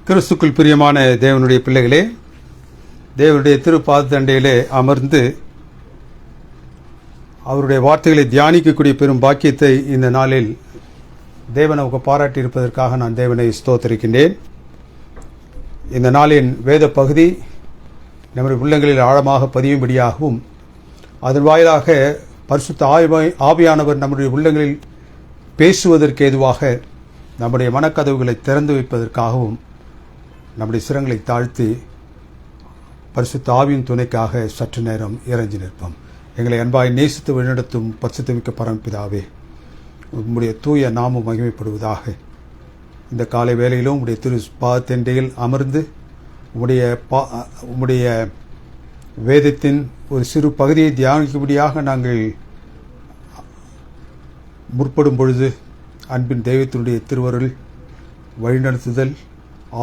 கிறிஸ்துக்குள் பிரியமான தேவனுடைய பிள்ளைகளே, தேவனுடைய திருப்பாதத்தண்டையிலே அமர்ந்து அவருடைய வார்த்தைகளை தியானிக்கக்கூடிய பெரும் பாக்கியத்தை இந்த நாளில் தேவன் அவங்க பாராட்டியிருப்பதற்காக நான் தேவனை ஸ்தோத்தரிக்கின்றேன். இந்த நாளின் வேத பகுதி நம்முடைய உள்ளங்களில் ஆழமாக பதியும்படியாகவும் அதன் வாயிலாக பரிசுத்த ஆவியானவர் நம்முடைய உள்ளங்களில் பேசுவதற்கு ஏதுவாக நம்முடைய மனக்கதவுகளை திறந்து வைப்பதற்காகவும் நம்முடைய சிரங்களை தாழ்த்தி பரிசுத்த ஆவியின் துணைக்காக சற்று நேரம் இறைஞ்சி நிற்போம். எங்களை அன்பாய் நேசித்து வழிநடத்தும் பரிசுத்தமிக்க பரமபிதாவே, உம்முடைய தூய நாமம் மகிமைப்படுவதாக. இந்த காலை வேளையிலும் உம்முடைய திரு பாதத்தண்டையில் அமர்ந்து உம்முடைய வேதத்தின் ஒரு சிறு பகுதியை தியானிக்கும்படியாக நாங்கள் முற்படும் பொழுது அன்பின் தெய்வத்தினுடைய திருவருள் வழிநடத்துதல்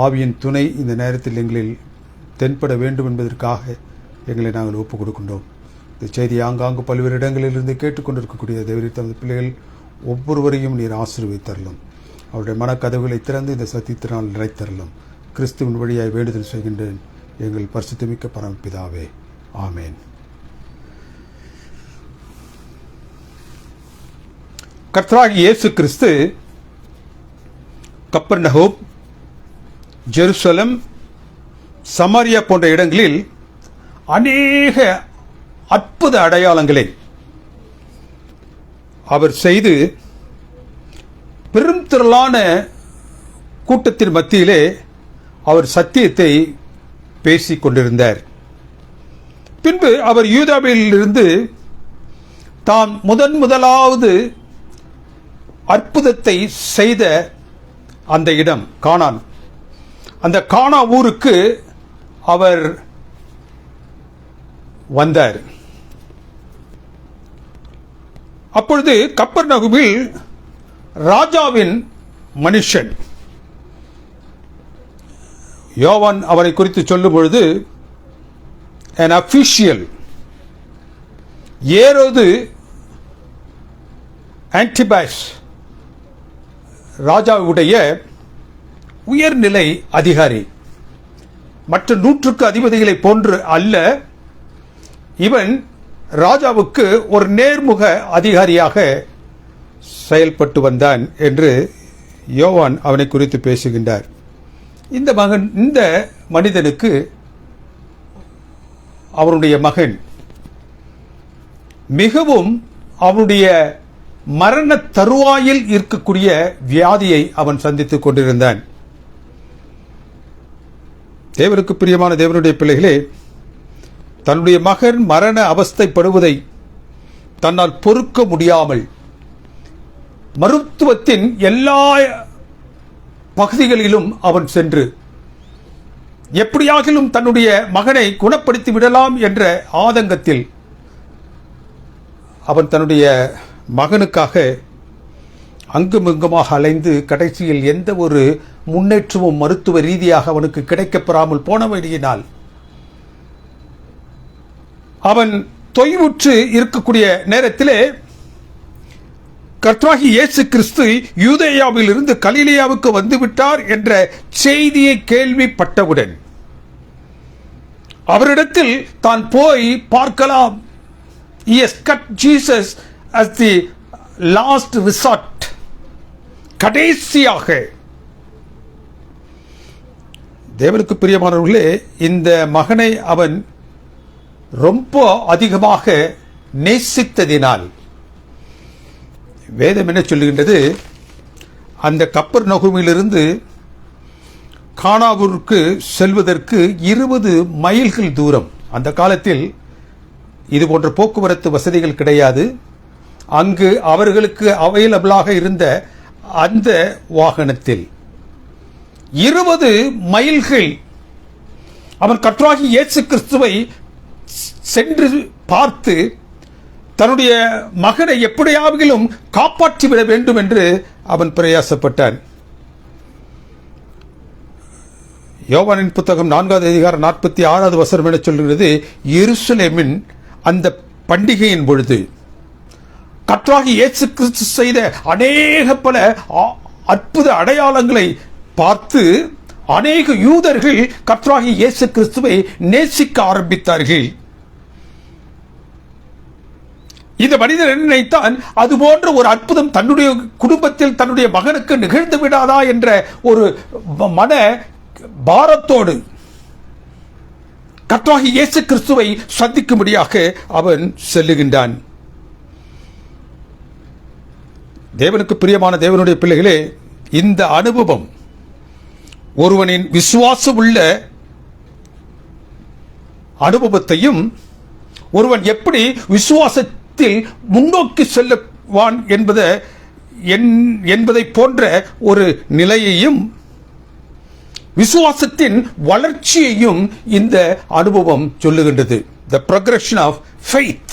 ஆவியின் துணை இந்த நேரத்தில் எங்களில் தென்பட வேண்டும் என்பதற்காக எங்களை நாங்கள் ஒப்புக் கொடுக்கின்றோம். இந்த செய்தி ஆங்காங்கு பல்வேறு இடங்களிலிருந்து கேட்டுக்கொண்டிருக்கக்கூடிய தேவரீர் தமது பிள்ளைகள் ஒவ்வொருவரையும் நீர் ஆசீர்வதித்தரலும். அவருடைய மனக்கதவுகளை திறந்து இந்த சத்தியத்தினால் நிறைத்தரலும். கிறிஸ்துவின் வழியாய் வேண்டுதல் செய்கின்றேன் எங்கள் பரிசுத்தமிக்க பரமபிதாவே, ஆமேன். கர்த்தராகிய இயேசு கிறிஸ்து கப்பர்நகூம், ஜெருசலம், சமாரியா போன்ற இடங்களில் அநேக அற்புத அடையாளங்களை அவர் செய்து பெரும் திரளான கூட்டத்தின் மத்தியிலே அவர் சத்தியத்தை பேசிக் கொண்டிருந்தார். பின்பு அவர் யூதாவில் இருந்து தான் முதலாவது அற்புதத்தை செய்த அந்த இடம் கானான், அந்த கானா ஊருக்கு அவர் வந்தார். அப்பொழுது கப்பர்நகூமில் ராஜாவின் மனுஷன் யோவான் அவரை குறித்து சொல்லும் பொழுது an official ஏரோது ஆன்டிபாஸ் ராஜாவுடைய உயர்நிலை அதிகாரி. மற்ற 100 அதிபதிகளை போன்று அல்ல, இவன் ராஜாவுக்கு ஒரு நேர்முக அதிகாரியாக செயல்பட்டு வந்தான் என்று யோவான் அவனை குறித்து பேசுகின்றார். இந்த மனிதனுக்கு அவருடைய மகன் மிகவும் அவனுடைய மரண தருவாயில் இருக்கக்கூடிய வியாதியை அவன் சந்தித்துக் கொண்டிருந்தான். தேவனுக்கு பிரியமான தேவனுடைய பிள்ளைகளே, தன்னுடைய மகன் மரண அவஸ்தைப்படுவதை தன்னால் பொறுக்க முடியாமல் மருத்துவத்தின் எல்லா பகுதிகளிலும் அவன் சென்று எப்படியாகிலும் தன்னுடைய மகனை குணப்படுத்தி விடலாம் என்ற ஆதங்கத்தில் அவன் தன்னுடைய மகனுக்காக அங்குமிங்குமாக அலைந்து கடைசியில் எந்த ஒரு முன்னேற்றமும் மருத்துவ ரீதியாக அவனுக்கு கிடைக்கப்பெறாமல் போனபடியினால் அவன் தொய்வுற்று இருக்கக்கூடிய நேரத்திலே கர்த்தராகிய இயேசு கிறிஸ்து யூதேயாவில் இருந்து கலிலேயாவுக்கு வந்துவிட்டார் என்ற செய்தியை கேள்விப்பட்டவுடன் அவரிடத்தில் தான் போய் பார்க்கலாம். He has cut Jesus as the last resort. கடைசியாக தேவனுக்கு பிரியமானவர்களே, இந்த மகனை அவன் ரொம்ப அதிகமாக நேசித்ததினால் வேதம் என்ன சொல்லுகின்றது, அந்த கப்பர்நகூமிலிருந்து கானாவூருக்கு செல்வதற்கு 20 மைல்கள் தூரம். அந்த காலத்தில் இது போன்ற போக்குவரத்து வசதிகள் கிடையாது. அங்கு அவர்களுக்கு அவைலபிளாக இருந்த அந்த வாகனத்தில் 20 மைல்கள் அவன் கர்த்தராகிய இயேசு கிறிஸ்துவை சென்று பார்த்து தன்னுடைய மகனை எப்படியாவது காப்பாற்றிவிட வேண்டும் என்று அவன் பிரயாசப்பட்டான். யோவானின் புத்தகம் 4வது அதிகாரம் 46வது வசனம் என சொல்கிறது, எருசலேமின் அந்த பண்டிகையின் பொழுது கர்த்தராகிய இயேசு கிறிஸ்து செய்த அநேக பல அற்புத அடையாளங்களை பார்த்து அநேக யூதர்கள் கர்த்தராகிய இயேசு கிறிஸ்துவை நேசிக்க ஆரம்பித்தார்கள். இந்த மனிதர் என்ன நினைத்தான், அது போன்ற ஒரு அற்புதம் தன்னுடைய குடும்பத்தில் தன்னுடைய மகனுக்கு நிகழ்ந்து விடாதா என்ற ஒரு மன பாரத்தோடு கர்த்தராகிய இயேசு கிறிஸ்துவை சந்திக்கும்படியாக அவன் செல்லுகின்றான். தேவனுக்கு பிரியமான தேவனுடைய பிள்ளைகளே, இந்த அனுபவம் ஒருவனின் விசுவாசம் உள்ள அனுபவத்தையும் ஒருவன் எப்படி விசுவாசத்தில் முன்னோக்கி செல்லுவான் என்பதை போன்ற ஒரு நிலையையும் விசுவாசத்தின் வளர்ச்சியையும் இந்த அனுபவம் சொல்லுகின்றது. The progression of faith.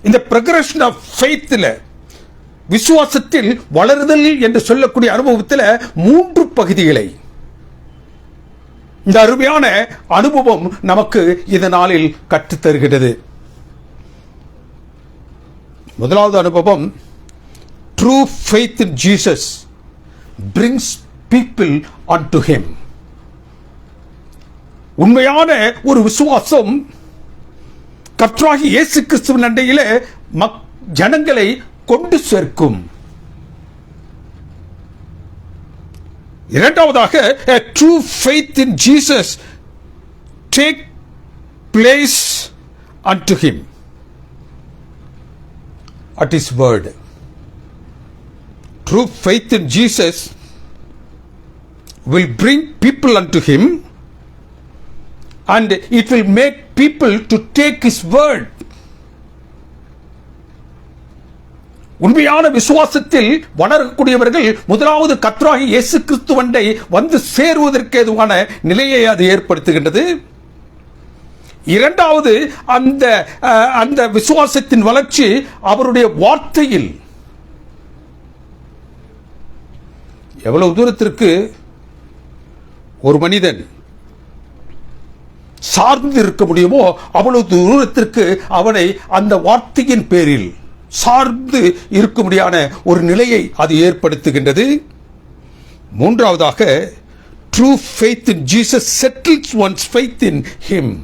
இந்த progression of faithல விசுவாசத்தில் வளருதல் என்று சொல்லக்கூடிய அனுபவத்தில் 3 பகுதிகளை இந்த அருமையான அனுபவம் நமக்கு இந்த நாளில் கற்றுத்தருகிறது. முதலாவது அனுபவம், true faith in Jesus brings people unto him. உண்மையான ஒரு விசுவாசம் கர்த்தராகிய இயேசு கிறிஸ்துவின் அண்டையிலே ஜனங்களை கொண்டு சேர்க்கும். இரண்டாவதாக, a true faith in Jesus take place unto him at his word. True faith in Jesus will bring people unto him, and it will make people to take his word. உண்மையான விசுவாசத்தில் வளரக்கூடியவர்கள் முதலாவது கர்த்தராகிய இயேசு கிறிஸ்துவண்டை வந்து சேருவதற்கு ஏதுவான நிலையை அது ஏற்படுத்துகின்றது. இரண்டாவது, அந்த விசுவாசத்தின் வளர்ச்சி அவருடைய வார்த்தையில் எவ்வளவு தூரத்திற்கு ஒரு மனிதன் சார்ந்து இருக்க முடியுமோ அவ்வளவு தூரத்திற்கு அவனை அந்த வார்த்தையின் பேரில் சார்ந்து இருக்கும்படியான ஒரு நிலையை அது ஏற்படுத்துகின்றது. மூன்றாவதாக, true faith in Jesus settles once faith in him.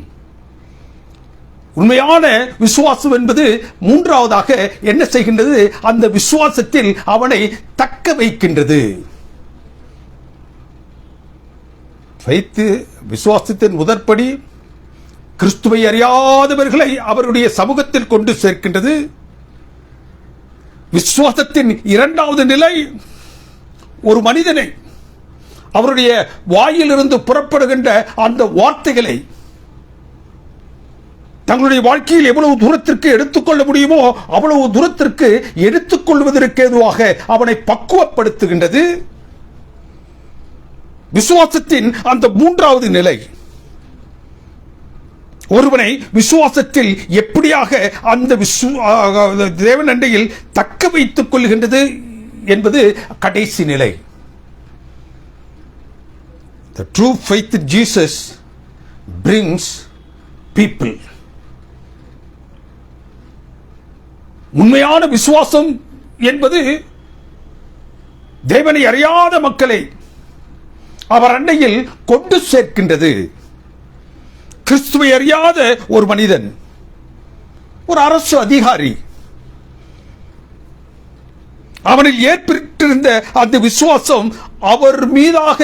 உண்மையான விசுவாசம் என்பது மூன்றாவதாக என்ன செய்கின்றது, அந்த விசுவாசத்தில் அவனை தக்க வைக்கின்றது. விசுவாசத்தின் முதற்படி கிறிஸ்துவை அறியாதவர்களை அவருடைய சமூகத்தில் கொண்டு சேர்க்கின்றது. விசுவாசத்தின் இரண்டாவது நிலை, ஒரு மனிதனை அவருடைய வாயிலிருந்து புறப்படுகின்ற அந்த வார்த்தைகளை தங்களுடைய வாழ்க்கையில் எவ்வளவு தூரத்திற்கு எடுத்துக்கொள்ள முடியுமோ அவ்வளவு தூரத்திற்கு எடுத்துக்கொள்வதற்கு ஏதுவாக அவனை பக்குவப்படுத்துகின்றது. விசுவாசத்தின் அந்த மூன்றாவது நிலை ஒருவனை விசுவாசத்தில் எப்படியாக அந்த தேவன் அண்டையில் தக்க வைத்துக் கொள்கின்றது என்பது கடைசி நிலை. The true faith in Jesus brings people. உண்மையான விசுவாசம் என்பது தேவனை அறியாத மக்களை அவர் அண்டையில் கொண்டு சேர்க்கின்றது. கிறிஸ்துவை அறியாத ஒரு மனிதன், ஒரு அரசு அதிகாரி, அவனில் ஏற்பட்டிருந்த அந்த விசுவாசம் அவர் மீதாக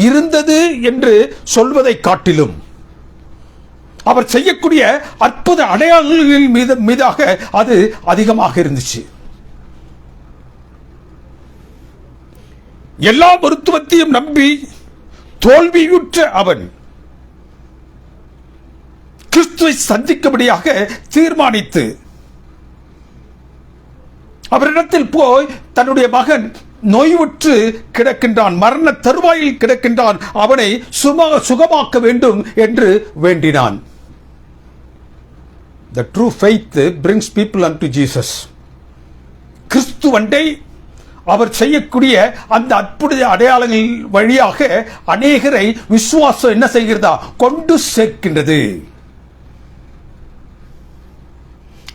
இருந்தது என்று சொல்வதை காட்டிலும் அவர் செய்யக்கூடிய அற்புத அடையாளங்களின் மீதாக அது அதிகமாக இருந்துச்சு. எல்லா மருத்துவத்தையும் நம்பி தோல்வியுற்ற அவன் கிறிஸ்துவை சந்திக்கும்படியாக தீர்மானித்து அவரிடத்தில் போய் தன்னுடைய மகன் நோயுற்று கிடக்கின்றான், மரண தருவாயில் கிடக்கின்றான், அவனை சுகமாக்க வேண்டும் என்று வேண்டினான். The true faith brings people unto Jesus. கிறிஸ்துவண்டை அவர் செய்யக்கூடிய அந்த அற்புத அடையாளங்கள் வழியாக அநேகரை விசுவாசம் என்ன செய்கிறதா, கொண்டு சேர்க்கின்றது.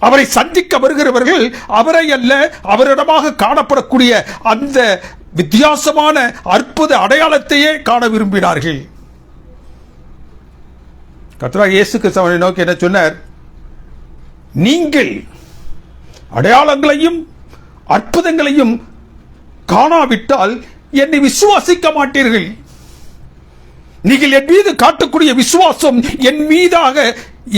அவரை சந்திக்க வருகிறவர்கள் அவரை அல்ல, அவரிடமாக காணப்படக்கூடிய அந்த வித்தியாசமான அற்புத அடையாளத்தையே காண விரும்பினார்கள். கர்த்தராகிய இயேசு கிறிஸ்து அவனை நோக்கி என்ன சொன்னார்? நீங்கள் அடையாளங்களையும் அற்புதங்களையும் காணாவிட்டால் என்னை விசுவாசிக்க மாட்டீர்கள். நீங்கள் என் மீது காட்டக்கூடிய விசுவாசம் என் மீதாக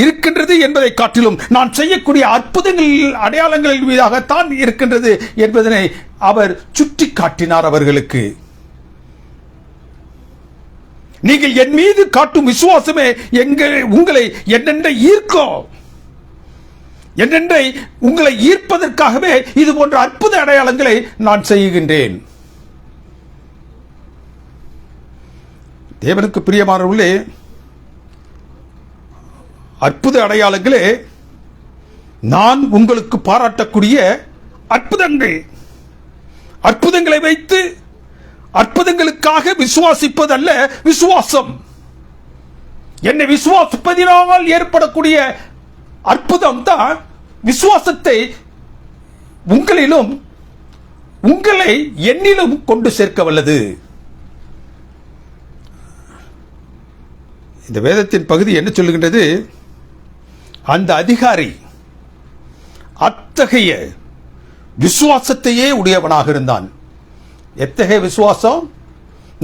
இருக்கின்றது என்பதை காட்டிலும் நான் செய்யக்கூடிய அற்புதங்கள் அடையாளங்களின் மீதாகத்தான் இருக்கின்றது என்பதனை அவர் சுட்டி காட்டினார் அவர்களுக்கு. நீங்கள் என் மீது காட்டும் விசுவாசமே உங்களை என்னென்றை ஈர்க்கும். என்னென்றை உங்களை ஈர்ப்பதற்காகவே இது போன்ற அற்புத அடையாளங்களை நான் செய்கின்றேன். தேவனுக்கு பிரியமானவர்களே, அற்புத அடையாளங்களே நான் உங்களுக்கு பாராட்டக்கூடிய அற்புதங்கள். அற்புதங்களை வைத்து அற்புதங்களுக்காக விசுவாசிப்பதல்ல விசுவாசம். என்னை விசுவாசிப்பதினால் ஏற்படக்கூடிய அற்புதம் தான் விசுவாசத்தை உங்களிலும் உங்களை என்னிலும் கொண்டு சேர்க்க வல்லது. இந்த வேதத்தின் பகுதி என்ன சொல்லுகின்றது? அந்த அதிகாரி அத்தகைய விசுவாசத்தையே உடையவனாக இருந்தான். எத்தகைய விசுவாசம்?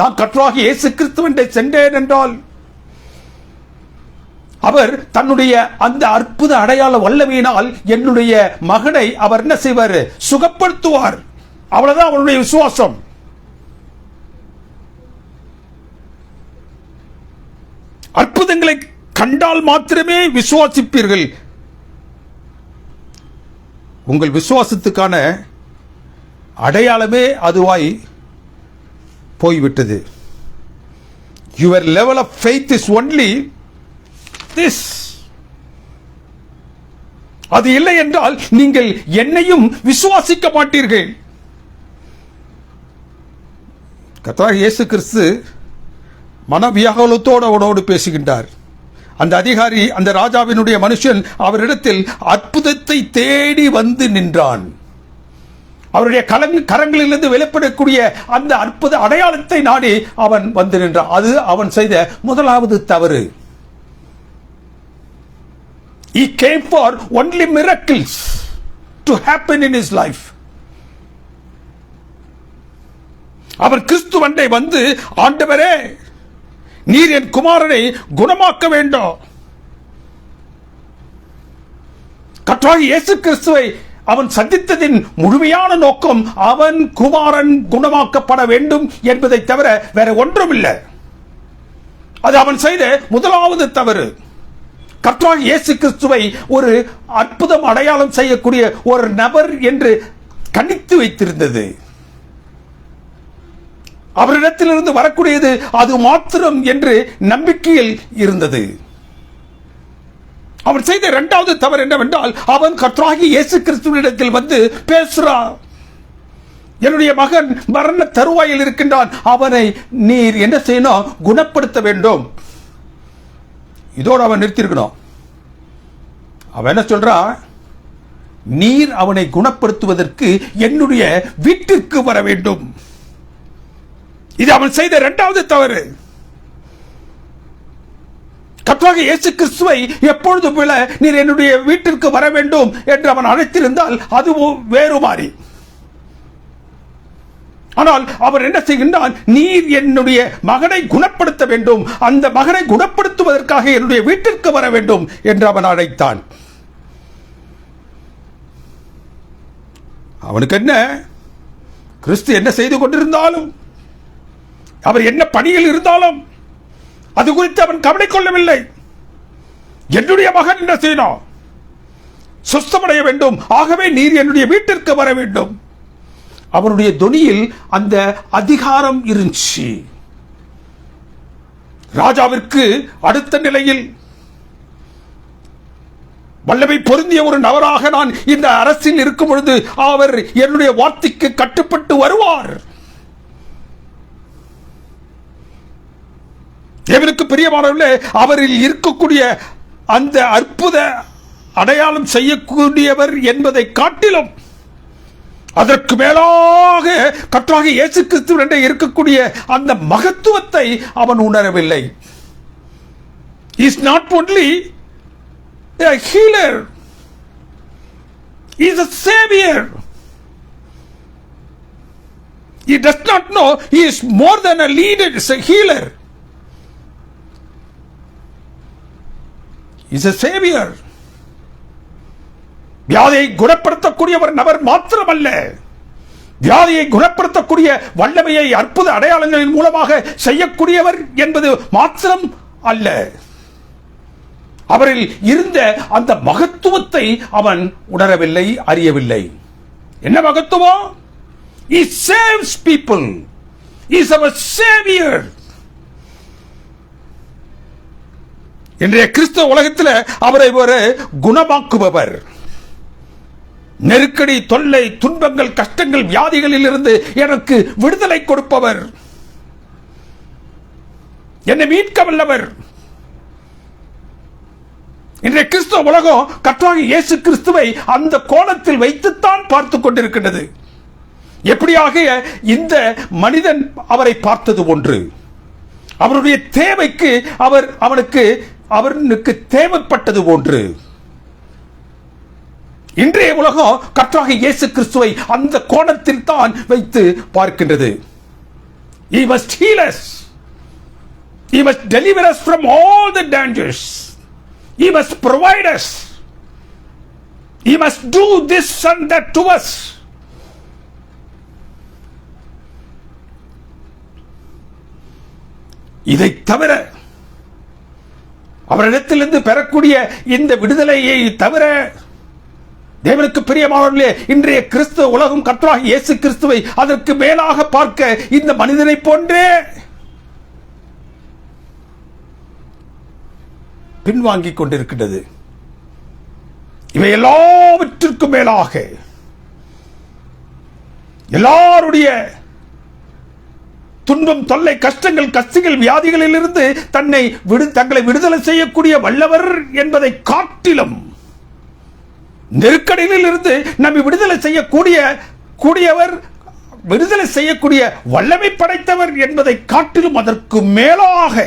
நான் கர்த்தராகிய இயேசு கிறிஸ்துவினை சென்றேன் என்றால் அவர் தன்னுடைய அந்த அற்புத அடையாள வல்லமையினால் என்னுடைய மகனை அவர் என்ன செய்வார்? சுகப்படுத்துவார். அவ்வளவுதான் அவருடைய விசுவாசம். அற்புதங்களை கண்டால் மாத்திரமே விசுவாசிப்பீர்கள். உங்கள் விசுவாசத்துக்கான அடையாளமே அதுவாய் போய்விட்டது. Your level of faith is only this. அது இல்லை என்றால் நீங்கள் என்னையும் விசுவாசிக்க மாட்டீர்கள். கர்த்தராகிய இயேசு கிறிஸ்து மனவியாகுலத்தோடு அவனோடு பேசுகின்றார். அந்த அதிகாரி, அந்த ராஜாவினுடைய மனுஷன் அவரிடத்தில் அற்புதத்தை தேடி வந்து நின்றான். அவருடைய கரங்களிலிருந்து வெளிப்படக்கூடிய அந்த அற்புத அடையாளத்தை நாடி அவன் வந்து நின்றான். அது அவன் செய்த முதலாவது தவறு. He came for only miracles to happen in his life. அவர் கிறிஸ்துவண்டை வந்து, ஆண்டவரே நீர் என் குமாரனை குணமாக்க வேண்டும். கர்த்தராகிய இயேசு கிறிஸ்துவை அவன் சந்தித்ததின் முழுமையான நோக்கம் அவன் குமாரன் குணமாக்கப்பட வேண்டும் என்பதை தவிர வேற ஒன்றும் இல்லை. அது அவன் செய்த முதலாவது தவறு. கர்த்தராகிய இயேசு கிறிஸ்துவை ஒரு அற்புதம் அடையாளம் செய்யக்கூடிய ஒரு நபர் என்று கணித்து வைத்திருந்தது. அவரிடத்திலிருந்து வரக்கூடியது அது மாத்திரம் என்று நம்பிக்கையில் இருந்தது. அவன் செய்த இரண்டாவது தவறு என்னவென்றால், அவன் கர்த்தராகிய இயேசு கிறிஸ்துவினிடத்தில் வந்து பேசுறான். என்னுடைய மகன் மரண தருவாயில் இருக்கின்றான், அவனை நீர் என்ன செய்யணும்? குணப்படுத்த வேண்டும். இதோடு அவன் நிறுத்திருக்கணும். அவன் என்ன சொல்றான்? நீர் அவனை குணப்படுத்துவதற்கு என்னுடைய வீட்டிற்கு வர வேண்டும். இது அவன் செய்த இரண்டாவது தவறு. கர்த்தராகிய இயேசு கிறிஸ்துவை எப்பொழுது போல நீர் என்னுடைய வீட்டிற்கு வர வேண்டும் என்று அவன் அழைத்திருந்தால் அது வேறு மாறி. ஆனால் அவர் என்ன செய்கின்றான்? நீர் என்னுடைய மகனை குணப்படுத்த வேண்டும், அந்த மகனை குணப்படுத்துவதற்காக என்னுடைய வீட்டிற்கு வர வேண்டும் என்று அவன் அழைத்தான். அவனுக்கு என்ன? கிறிஸ்து என்ன செய்து கொண்டிருந்தாலும், அவர் என்ன பணியில் இருந்தாலும் அது குறித்து அவன் கவலை கொள்ளவில்லை. என்னுடைய மகன் என்ன செய்யணும்? சுஸ்தமடைய வேண்டும், ஆகவே நீர் என்னுடைய வீட்டிற்கு வர வேண்டும். அவனுடைய தொனியில் அந்த அதிகாரம் இருந்துச்சு. ராஜாவிற்கு அடுத்த நிலையில் வல்லமை பொருந்திய ஒரு நபராக நான் இந்த அரசில் இருக்கும் பொழுது அவர் என்னுடைய வார்த்தைக்கு கட்டுப்பட்டு வருவார். தேவனுக்கு பிரியமானவர்களே, அவரில் இருக்கக்கூடிய அந்த அற்புத அடையாளம் செய்யக்கூடியவர் என்பதை காட்டிலும் அதற்கு மேலாக கர்த்தராகிய இயேசு கிறிஸ்துவிடம் இருக்கக்கூடிய அந்த மகத்துவத்தை அவன் உணரவில்லை. He is not only a healer, he is a savior. He does not know he is more than a leader, he is a healer. He is a savior. வியாதியை குணப்படுத்தக்கூடிய ஒரு நபர் மாத்திரமல்ல, வியாதியை குணப்படுத்தக்கூடிய வல்லமையை அற்புத அடையாளங்களின் மூலமாக செய்யக்கூடியவர் என்பது மாத்திரம் அல்ல, அவரில் இருந்த அந்த மகத்துவத்தை அவன் உணரவில்லை, அறியவில்லை. என்ன மகத்துவம்? He saves people. He is our savior. இன்றைய கிறிஸ்தவ உலகத்தில் அவரை ஒரு குணமாக்குபவர், நெருக்கடி, தொல்லை, துன்பங்கள், கஷ்டங்கள், வியாதிகளில் இருந்து எனக்கு விடுதலை கொடுப்பவர், என்னை மீட்க வல்லவர். இன்றைய கிறிஸ்தவ உலகம் கர்த்தராகிய இயேசு கிறிஸ்துவை அந்த கோணத்தில் வைத்துத்தான் பார்த்துக் கொண்டிருக்கின்றது. எப்படியாக இந்த மனிதன் அவரை பார்த்தது ஒன்று, அவருடைய தேவைக்கு அவனுக்கு தேவைப்பட்டது ஒன்று. இன்றைய உலகம் கர்த்தராகிய இயேசு கிறிஸ்துவை அந்த கோணத்தில் தான் வைத்து பார்க்கின்றது. He must heal us. He must deliver us from all the dangers. He must provide us. He must do this and that to us. இதை தவிர, அவரிடத்திலிருந்து பெறக்கூடிய இந்த விடுதலையை தவிர, தேவனுக்கு பிரியமானவர்களே, இன்றைய கிறிஸ்துவ உலகம் கர்த்தராகிய இயேசு கிறிஸ்துவை அதற்கு மேலாக பார்க்க இந்த மனிதனை போன்றே பின்வாங்கிக் கொண்டிருக்கின்றது. இவை எல்லாவற்றிற்கும் மேலாக எல்லாருடைய துன்பம், தொல்லை, கஷ்டங்கள், கஷ்டங்கள், வியாதிகளில் இருந்து தங்களை விடுதலை செய்யக்கூடிய வல்லவர் என்பதை காட்டிலும், நெருக்கடியில் இருந்து நம்மை விடுதலை செய்யக்கூடியவர், விடுதலை செய்யக்கூடிய வல்லமை படைத்தவர் என்பதை காட்டிலும் அதற்கு மேலாக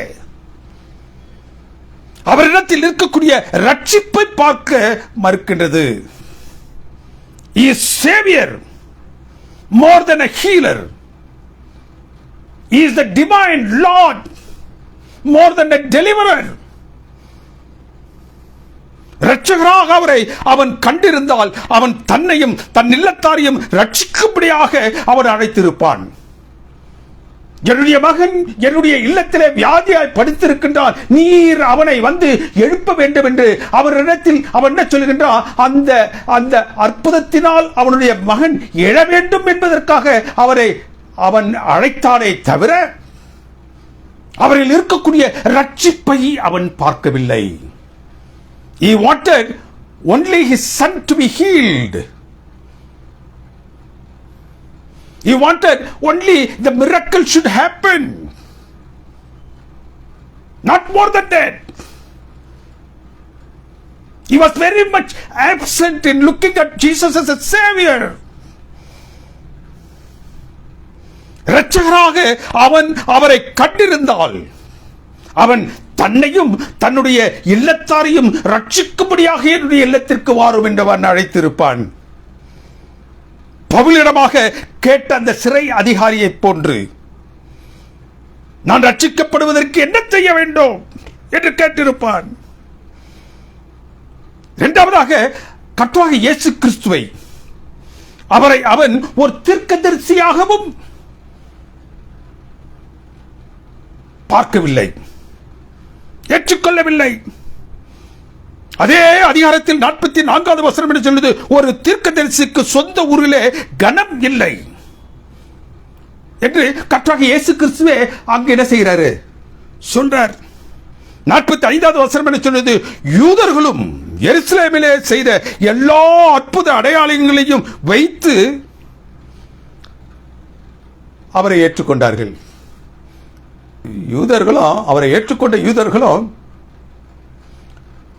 அவரிடத்தில் இருக்கக்கூடிய ரட்சிப்பை பார்க்க மறுக்கின்றது. He is savior more than a healer. He is the divine Lord more than a deliverer. இரட்சகராக அவரை அவன் கண்டிருந்தால் அவன் தன்னையும் தன் இல்லத்தாரையும் ரட்சிக்கும்படியாக அவன் அழைத்திருப்பான். என்னுடைய மகன் என்னுடைய இல்லத்திலே வியாதியாய் படுத்திருக்கின்றான், நீர் அவனை வந்து எழுப்ப வேண்டும் என்று அவரிடத்தில் அவன் என்ன சொல்கின்றான்? அந்த அற்புதத்தினால் அவனுடைய மகன் எழ வேண்டும் என்பதற்காக அவரை அவன் அழைத்தானே தவிர அவரில் இருக்கக்கூடிய ரட்சிப்பை அவன் பார்க்கவில்லை. He wanted only his son to be healed. He wanted only the miracle should happen, not more than that. He was very much absent in looking at Jesus as a savior. இரட்சகராக அவன் அவரை கண்டிருந்தால் அவன் தன்னையும் தன்னுடைய இல்லத்தாரையும் ரட்சிக்கும்படியாக என்னுடைய இல்லத்திற்கு வாரும் என்று அவன் அழைத்திருப்பான். பவுலிடமாக கேட்ட அந்த சிறை அதிகாரியை போன்று நான் ரட்சிக்கப்படுவதற்கு என்ன செய்ய வேண்டும் என்று கேட்டிருப்பான். இரண்டாவதாக கர்த்தராகிய இயேசு கிறிஸ்துவை அவரை அவன் ஒரு தீர்க்கதரிசியாகவும் பார்க்கவில்லை, ஏற்றுக்கொள்ளவில்லை. அதே அதிகாரத்தில் 44வது வசனம் என்று சொல்லுது, ஒரு தீர்க்கதரிசிக்கு சொந்த ஊரிலே கனம் இல்லை என்று கர்த்தராகிய இயேசு கிறிஸ்துவே அங்கு என்ன செய்கிறாரு சொல்றார். 45வது வசனம் என்று சொல்லுது, யூதர்களும் எருசலேமிலே செய்த எல்லா அற்புத அடையாளங்களையும் வைத்து அவரை ஏற்றுக்கொண்டார்கள். யூதர்களும் அவரை ஏற்றுக்கொண்ட யூதர்களும்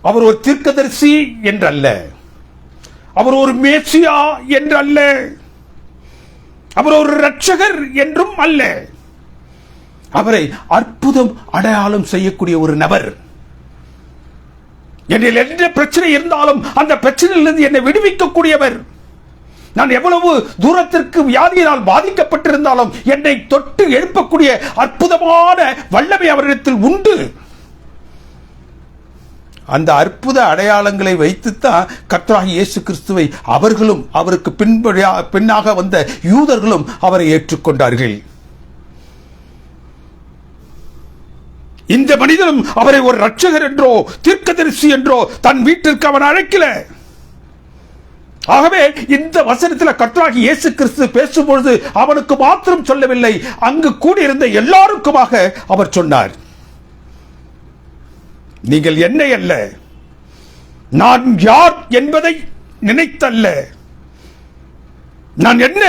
அவர் ஒரு தீர்க்கதரிசி என்றல்ல, அவர் ஒரு மேசியா என்றல்ல, அவர் ஒரு இரட்சகர் என்றும் அல்ல. அவரை அற்புதம் அடையாளம் செய்யக்கூடிய ஒரு நபர். என்னில் எந்த பிரச்சனை இருந்தாலும் அந்த பிரச்சனையிலிருந்து என்னை விடுவிக்கக்கூடியவர். நான் எவ்வளவு தூரத்திற்கு வியாதியினால் பாதிக்கப்பட்டிருந்தாலும் என்னை தொட்டு எழுப்பக்கூடிய அற்புதமான வல்லமை அவரிடத்தில் உண்டு. அந்த அற்புத அடையாளங்களை வைத்துத்தான் கர்த்தராகிய இயேசு கிறிஸ்துவை அவர்களும் அவருக்கு பின்னாக வந்த யூதர்களும் அவரை ஏற்றுக்கொண்டார்கள். இந்த மனிதனும் அவரை ஒரு இரட்சகர் என்றோ தீர்க்கதரிசி என்றோ தன் வீட்டிற்கு அவன் அழைக்கல. ஆகவே இந்த வசனத்தில் கர்த்தராகிய இயேசு கிறிஸ்து பேசும்பொழுது அவனுக்கு மாத்திரம் சொல்லவில்லை, அங்கு கூடியிருந்த எல்லாருக்குமாக அவர் சொன்னார். நீங்கள் என்னை அல்ல, நான் யார் என்பதை நினைத்தல்ல, நான் என்ன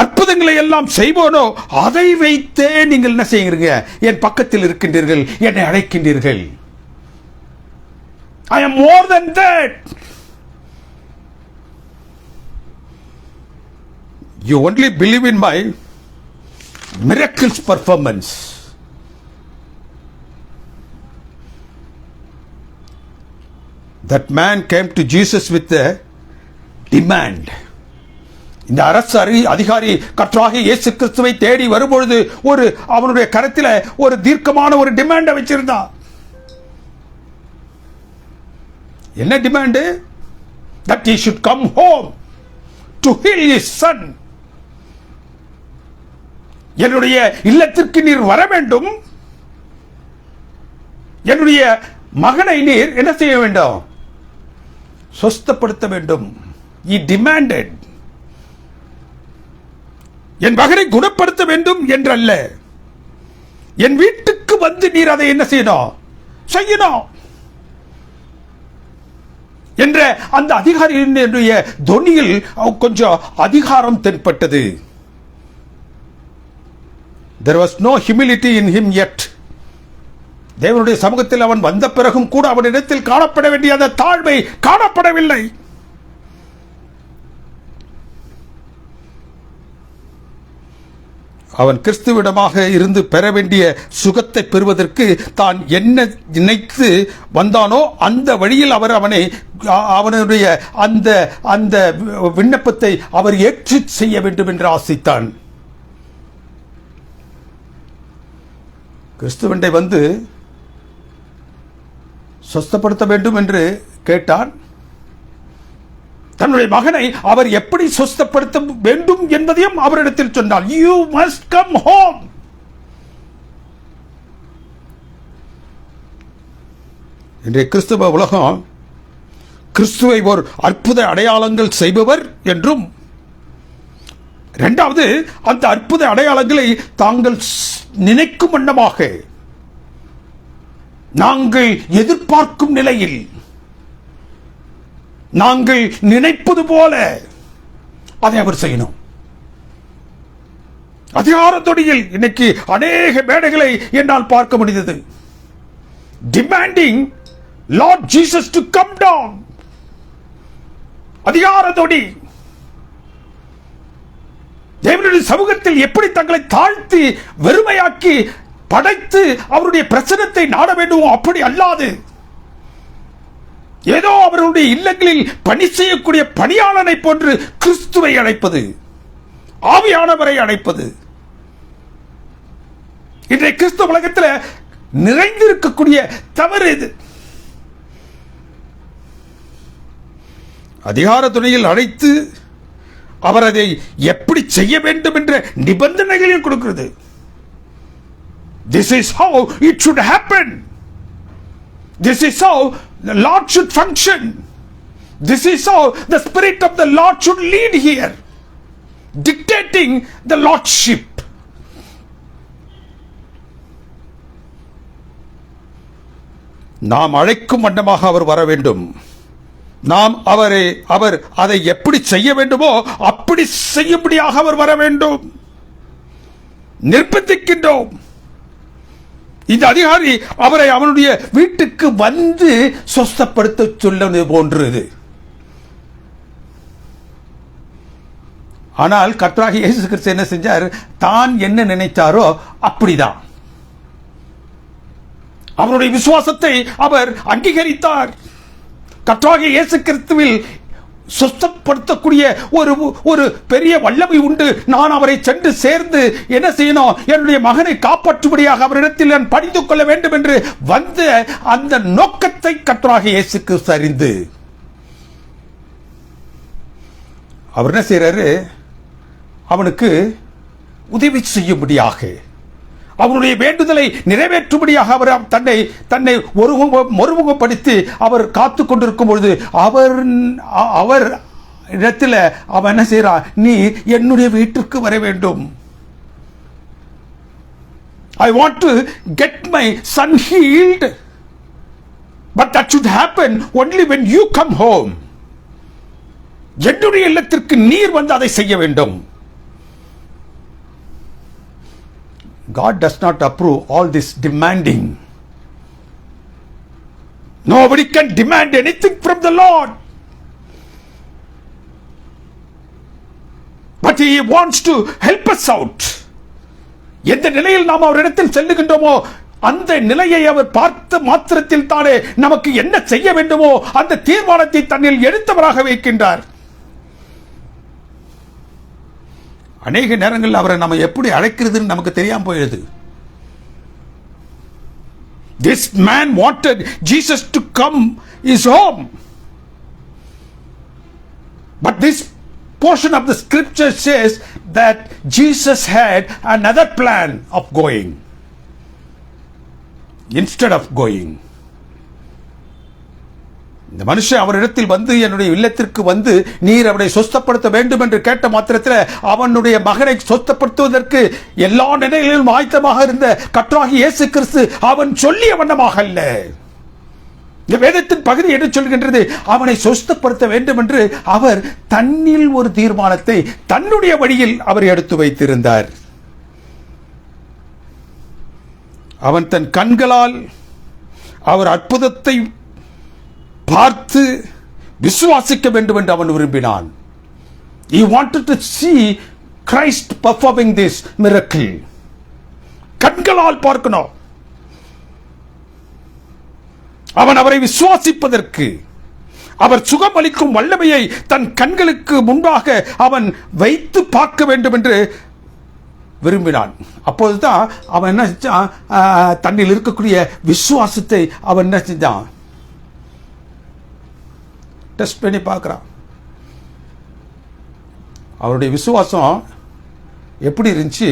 அற்புதங்களை எல்லாம் செய்வோனோ அதை வைத்தே நீங்கள் என்ன செய்கிறீங்க, என் பக்கத்தில் இருக்கின்றீர்கள், என்னை அழைக்கின்றீர்கள். I am more than that. You only believe in my miracles performance. That man came to Jesus with a demand. இந்த அரசு அதிகாரி கர்த்தராகிய இயேசு கிறிஸ்துவை தேடி வரும்பொழுது அவனுடைய கரத்தில் ஒரு தீர்க்கமான ஒரு டிமாண்டை வச்சிருந்தான். என்ன demand? That he should come home to heal his son. என்னுடைய இல்லத்திற்கு நீர் வர வேண்டும், என்னுடைய மகனை நீர் என்ன செய்ய வேண்டும்? சொஸ்தப்படுத்த வேண்டும். He demanded. என் மகனை குணப்படுத்த வேண்டும் என்றல்ல, என் வீட்டுக்கு வந்து நீர் அதை என்ன செய்யணும் என்ற அந்த அதிகாரியினுடைய தொனியில் கொஞ்சம் அதிகாரம் தென்பட்டது. There was no humility in him yet. தேவனுடைய சமூகத்தில் அவன் வந்த பிறகும் கூட அவனிடத்தில் காணப்பட வேண்டிய அந்த தாழ்மை காணப்படவில்லை. அவன் கிறிஸ்துவிடமாக இருந்து பெற வேண்டிய சுகத்தை பெறுவதற்கு தான் என்ன நினைத்து வந்தானோ அந்த வழியில் அவர் அவனுடைய அந்த அந்த விண்ணப்பத்தை அவர் ஏற்று செய்ய வேண்டும் என்று ஆசைத்தான். கிறிஸ்துவண்டை வந்து சொஸ்தப்படுத்த வேண்டும் என்று கேட்டான். தன்னுடைய மகனை அவர் எப்படி சொஸ்தப்படுத்த வேண்டும் என்பதையும் அவரிடத்தில் சொன்னார். You must come home. இன்றைய கிறிஸ்துவ உலகம் கிறிஸ்துவை ஒரு அற்புத அடையாளங்கள் செய்பவர் என்றும், இரண்டாவது அந்த அற்புத அடையாளங்களை தாங்கள் நினைக்கும் வண்ணமாக, நாங்கள் எதிர்பார்க்கும் நிலையில், நாங்கள் நினைப்பது போல அதை அவர் செய்யணும். அதிகாரத்தொடியில் இன்னைக்கு அநேக மேடைகளை என்னால் பார்க்க முடிந்தது. Demanding Lord Jesus to come down. அதிகாரத்தொடி தேவனுடைய சமூகத்தில் எப்படி தங்களை தாழ்த்தி வெறுமையாக்கி படைத்து அவருடைய பிரசனத்தை நாட வேண்டுமோ அப்படி அல்லாது, ஏதோ அவருடைய இல்லங்களில் பணி செய்யக்கூடிய பணியாளனை போன்று கிறிஸ்துவை அழைப்பது, ஆவியானவரை அழைப்பது, இன்றைய கிறிஸ்துவ உலகத்தில் நிறைந்திருக்கக்கூடிய தவறு இது. அதிகார துணையில் அழைத்து அவர் அதை எப்படி செய்ய வேண்டும் என்ற நிபந்தனைகளையும் கொடுக்கிறது. This is how it should happen. This is how the Lord should function. This is how the Spirit of the Lord should lead here, dictating the Lordship. நாம் அழைக்கும் வண்ணமாக அவர் வர வேண்டும். நாம் அவர் அதை எப்படி செய்ய வேண்டுமோ அப்படி செய்யும்படியாக அவர் வர வேண்டும். நிர்பந்திக்கின்றோம். இந்த அதிகாரி அவரை அவனுடைய வீட்டுக்கு வந்து சொஸ்தப்படுத்த சொல்ல போன்றது. ஆனால் கர்த்தராகிய இயேசு கிறிஸ்து என்ன செஞ்சார்? தான் என்ன நினைத்தாரோ அப்படிதான். அவருடைய விசுவாசத்தை அவர் அங்கீகரித்தார். கர்த்தராகிய இயேசு கிறிஸ்துவில் சுத்தப்படுத்தக்கூடிய ஒரு பெரிய வல்லமை உண்டு. நான் அவரை சென்று சேர்ந்து என்ன செய்யணும்? என்னுடைய மகனை காப்பாற்றும்படியாக அவரிடத்தில் நான் பணிந்து கொள்ள வேண்டும் என்று வந்த அந்த நோக்கத்தை கர்த்தராகிய இயேசு கிறிஸ்து அறிந்து அவர் என்ன செய்யறாரு? அவனுக்கு உதவி செய்யும்படியாக, அவருடைய வேண்டுதலை நிறைவேற்றும்படியாக அவர் தன்னை ஒருமுகப்படுத்தி அவர் காத்து கொண்டிருக்கும் பொழுது அவர் இடத்துல அவன் என்ன செய்யறான்? நீ என்னுடைய வீட்டிற்கு வர வேண்டும். I want to get my son healed, but that should happen only when you come home. என்னுடைய இல்லத்திற்கு நீர் வந்து அதை செய்ய வேண்டும். God does not approve all this demanding. Nobody can demand anything from the Lord. But He wants to help us out. எந்த நிலையில் நாம் அவரிடத்தில் செல்லுகின்றோமோ அந்த நிலையை அவர் பார்த்த மாத்திரத்தில் தானே நமக்கு என்ன செய்ய வேண்டுமோ அந்த தீர்மானத்தை தன்னில் எடுத்தவராக வைக்கின்றார். அநேக நேரங்களில் அவரை நம்ம எப்படி அழைக்கிறதுன்னு நமக்கு தெரியாம போயிடுது. This man wanted Jesus to come his home, but this portion of the scripture says that Jesus had another plan of going instead of going. இந்த மனுஷன் அவரிடத்தில் வந்து என்னுடைய இல்லத்திற்கு வந்து நீர் அவனை சொஸ்தப்படுத்த வேண்டும் என்று கேட்ட மாத்திரத்தில் அவனுடைய மகனை சொஸ்தப்படுத்துவதற்கு எல்லா நிலைகளிலும் ஆயத்தமாக இருந்த கர்த்தராகிய இயேசு கிறிஸ்து அவன் சொல்லிய வண்ணமாக அல்ல. இந்த வேதத்தின் பகுதி என்ன சொல்கின்றது? அவனை சொஸ்தப்படுத்த வேண்டும் என்று அவர் தன்னில் ஒரு தீர்மானத்தை தன்னுடைய வழியில் அவர் எடுத்து வைத்திருந்தார். அவன் தன் கண்களால் அவர் அற்புதத்தை பார்த்து விசுவாசிக்க வேண்டும் என்று அவன் விரும்பினான். He wanted to see Christ performing this miracle. கண்களால் பார்க்கணும். அவன் அவரை விசுவாசிப்பதற்கு, அவர் சுகமளிக்கும் வல்லமையை தன் கண்களுக்கு முன்பாக அவன் வைத்து பார்க்க வேண்டும் என்று விரும்பினான். அப்போதுதான் அவன் என்ன செஞ்சான்? தன்னில் இருக்கக்கூடிய விசுவாசத்தை அவன் என்ன செஞ்சான்? டெஸ்ட் பண்ணி பார்க்கிறான். அவருடைய விசுவாசம் எப்படி இருந்துச்சு?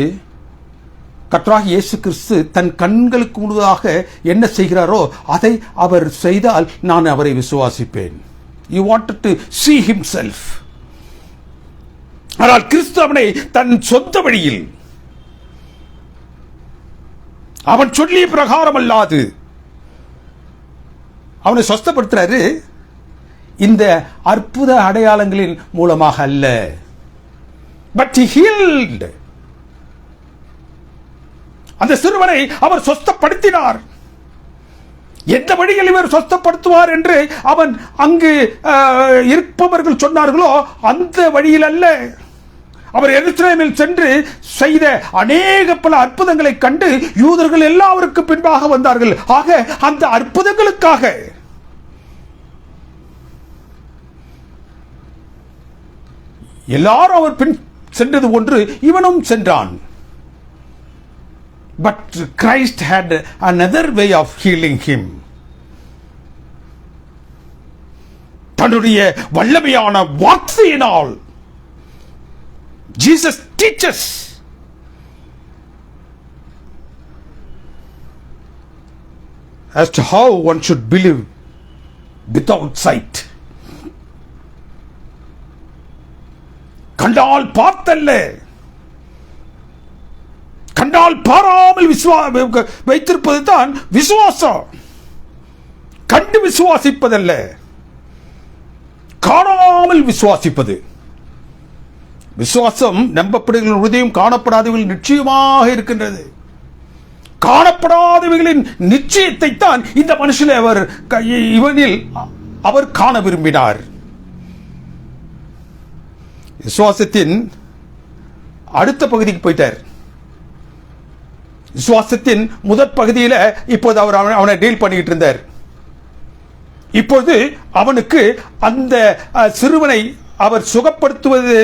கர்த்தராகிய இயேசு கிறிஸ்து தன் கண்களுக்கு முன்னதாக என்ன செய்கிறாரோ அதை அவர் செய்தால் நான் அவரை விசுவாசிப்பேன். He wanted to see himself. ஆனால் கிறிஸ்து அவனை தன் சொந்த வழியில் அவன் சொல்லிய பிரகாரம் அல்லாது அவனை சொஸ்தப்படுத்துறாரு. இந்த அற்புத அடையாளங்களின் மூலமாக அல்ல. But he healed. அந்த சிறுவனை அவர் சொஸ்தப்படுத்தினார். எந்த வழியில் இவர் சொஸ்தப்படுத்துவார் என்று அவன் அங்கு இருப்பவர்கள் சொன்னார்களோ அந்த வழியில் அல்ல. அவர் எருசலேமில் சென்று செய்த அநேக பல அற்புதங்களை கண்டு யூதர்கள் எல்லாருக்கும் பின்பாக வந்தார்கள். ஆக அந்த அற்புதங்களுக்காக எல்லாரும் அவர் பின் சென்றது ஒன்று, இவனும் சென்றான். But Christ had another way of healing him. தன்னுடைய வல்லமையான வார்த்தையினால் Jesus teaches. As to how one should believe without sight. கண்டால் பார்த்தல்ல, கண்டால் பாராமல் வைத்திருப்பது தான் விசுவாசம். கண்டு விசுவாசிப்பதல்ல, காணாமல் விசுவாசிப்பது. விசுவாசம் நம்பப்படுகிற உறுதியும் காணப்படாதவர்கள் நிச்சயமாக இருக்கின்றது. காணப்படாதவைகளின் நிச்சயத்தை தான் இந்த மனுஷனை இவனில் அவர் காண விரும்பினார். விசுவாசத்தின் அடுத்த பகுதிக்கு போயிட்டார். விசுவாசத்தின் முதற் பகுதியில் இப்போது அவர் அவனை டீல் பண்ணிட்டு இருந்தார். இப்போது அவனுக்கு அந்த சிறுவனை அவர் சுகப்படுத்துவது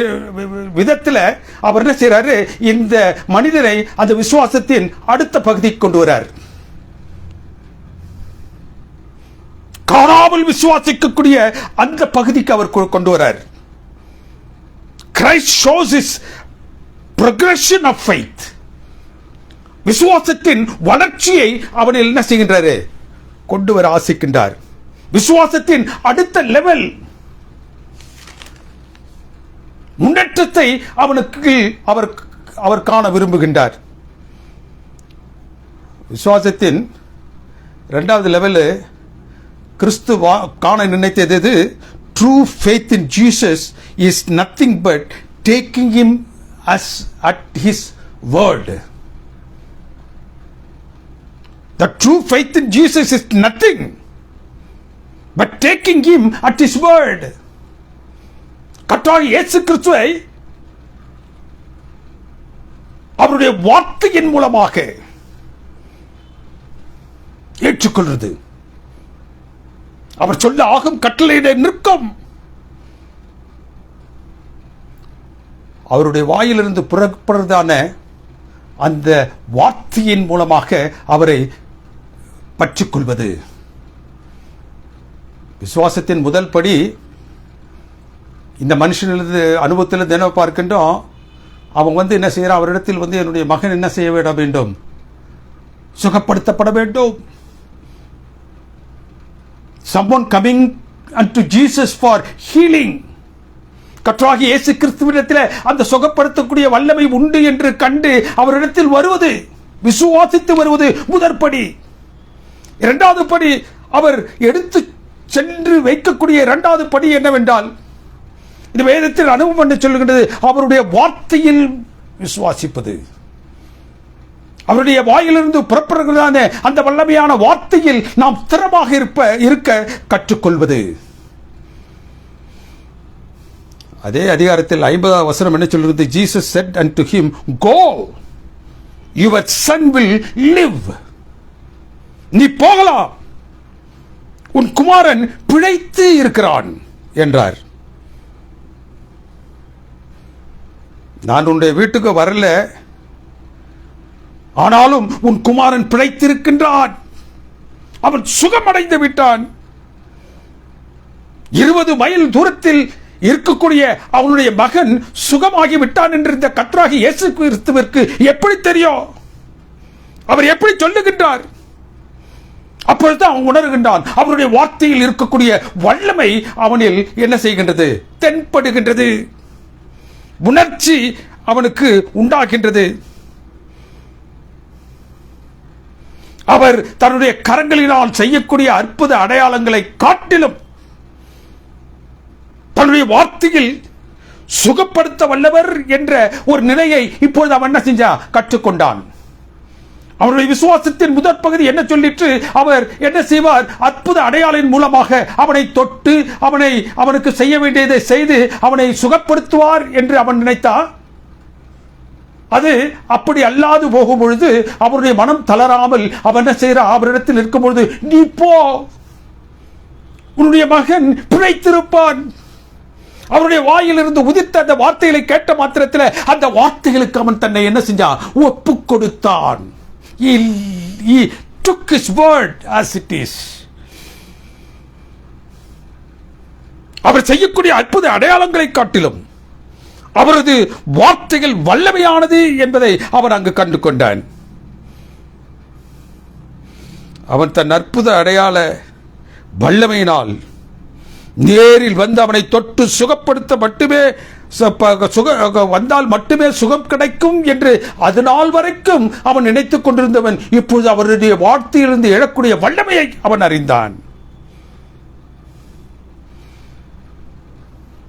விதத்தில் அவர் என்ன செய்யறாரு, இந்த மனிதனை அந்த விசுவாசத்தின் அடுத்த பகுதிக்கு கொண்டு வரார். காணாமல் விசுவாசிக்கக்கூடிய அந்த பகுதிக்கு அவர் கொண்டு வரார். Christ shows his progression of faith. விசுவாசத்தின் வளர்ச்சியை அவனில் என்ன செய்கின்றாரு, கொண்டு வர ஆசிக்கின்றார். விசுவாசத்தின் அடுத்த லெவல் முன்னேற்றத்தை அவனுக்கு அவர் காண விரும்புகின்றார். விசுவாசத்தின் இரண்டாவது லெவல் கிறிஸ்து காண நினைத்தது, true faith in Jesus is nothing but taking him as at his word. The true faith in Jesus is nothing but taking him at his word. கர்த்தராகிய இயேசு கிறிஸ்துவை அவருடைய வார்த்தையின் மூலமாக ஏற்றுக்கொள்வது, அவர் சொல்ல ஆகும் கட்டளையிட நிற்கும். அவருடைய வாயிலிருந்து புறப்படுறதான அந்த வார்த்தையின் மூலமாக அவரை பற்றிக்கொள்வது. விசுவாசத்தின் முதல் படி இந்த மனுஷனது அனுபவத்தில் என்ன பார்க்கின்றோம், அவன் என்ன செய்யறான், அவரிடத்தில் என்னுடைய மகன் என்ன செய்ய வேண்டும், சுகப்படுத்தப்பட வேண்டும். Someone coming unto Jesus for healing. கர்த்தராகிய இயேசு கிறிஸ்துவிடத்தில் அந்த சுகப்படுத்தக்கூடிய வல்லமை உண்டு என்று கண்டு அவரிடத்தில் வருவது, விசுவாசித்து வருவது முதற்படி. இரண்டாவது படி, அவர் எடுத்து சென்று வைக்கக்கூடிய இரண்டாவது படி என்னவென்றால், இந்த வேதத்தில் அனுபவம் என்று சொல்லுகின்றது, அவருடைய வார்த்தையில் விசுவாசிப்பது. அவருடைய வாயிலிருந்து புறப்படுகிறதான அந்த வல்லமையான வார்த்தையில் நாம் ஸ்திரமாக இருக்க கற்றுக்கொள்வது. அதே அதிகாரத்தில் 50வது வசனம் என்ன சொல்கிறது, Jesus said unto him, Go, your son will live. நீ போகலாம், உன் குமாரன் பிழைத்து இருக்கிறான் என்றார். நான் உன்னுடைய வீட்டுக்கு வரல, ஆனாலும் உன் குமாரன் பிழைத்திருக்கின்றான், அவன் சுகமடைந்து விட்டான். 20 மைல் தூரத்தில் இருக்கக்கூடிய அவனுடைய மகன் சுகமாகி விட்டான் என்று இந்த கர்த்தராகிய இயேசு கிறிஸ்துவிற்கு எப்படி தெரியும்? அவர் எப்படி சொல்லுகின்றார்? அப்பொழுது அவன் உணர்கின்றான், அவருடைய வார்த்தையில் இருக்கக்கூடிய வல்லமை அவனில் என்ன செய்கின்றது, தென்படுகின்றது, உணர்ச்சி அவனுக்கு உண்டாகின்றது. அவர் தன்னுடைய கரங்களினால் செய்யக்கூடிய அற்புத அடையாளங்களை காட்டிலும் தன்னுடைய வார்த்தையில் சுகப்படுத்த வல்லவர் என்ற ஒரு நிலையை இப்பொழுது அவன் என்ன செஞ்சா, கற்றுக்கொண்டான். அவருடைய விசுவாசத்தின் முதற் பகுதி என்ன சொல்லிட்டு, அவர் என்ன செய்வார், அற்புத அடையாளின் மூலமாக அவனை தொட்டு அவனுக்கு செய்ய வேண்டியதை செய்து அவனை சுகப்படுத்துவார் என்று அவன் நினைத்தான். அது அப்படி அல்லாது போகும் பொழுது அவருடைய மனம் தளராமல் அவன் என்ன செய்யறான், அவரிடத்தில் இருக்கும் பொழுது, நீ போ, உன்னுடைய மகன் பிழைத்திருப்பான். அவருடைய வாயிலிருந்து உதிர்த்த அந்த வார்த்தைகளை கேட்ட மாத்திரத்தில் அந்த வார்த்தைகளுக்கு அவன் தன்னை என்ன செஞ்சான், ஒப்பு கொடுத்தான். He took his word as it is. அவர் செய்யக்கூடிய அற்புத அடையாளங்களை காட்டிலும் அவரது வார்த்தைகள் வல்லமையானது என்பதை அவன் அங்கு கண்டு கொண்டான். அவன் தன் அற்புத அடையாள வல்லமையினால் நேரில் வந்து அவனை தொட்டு சுகப்படுத்த மட்டுமே வந்தால் மட்டுமே சுகம் கிடைக்கும் என்று அது நாள் வரைக்கும் அவன் நினைத்துக் கொண்டிருந்தவன் இப்போது அவருடைய வார்த்தையிலிருந்து எழக்கூடிய வல்லமையை அவன் அறிந்தான்.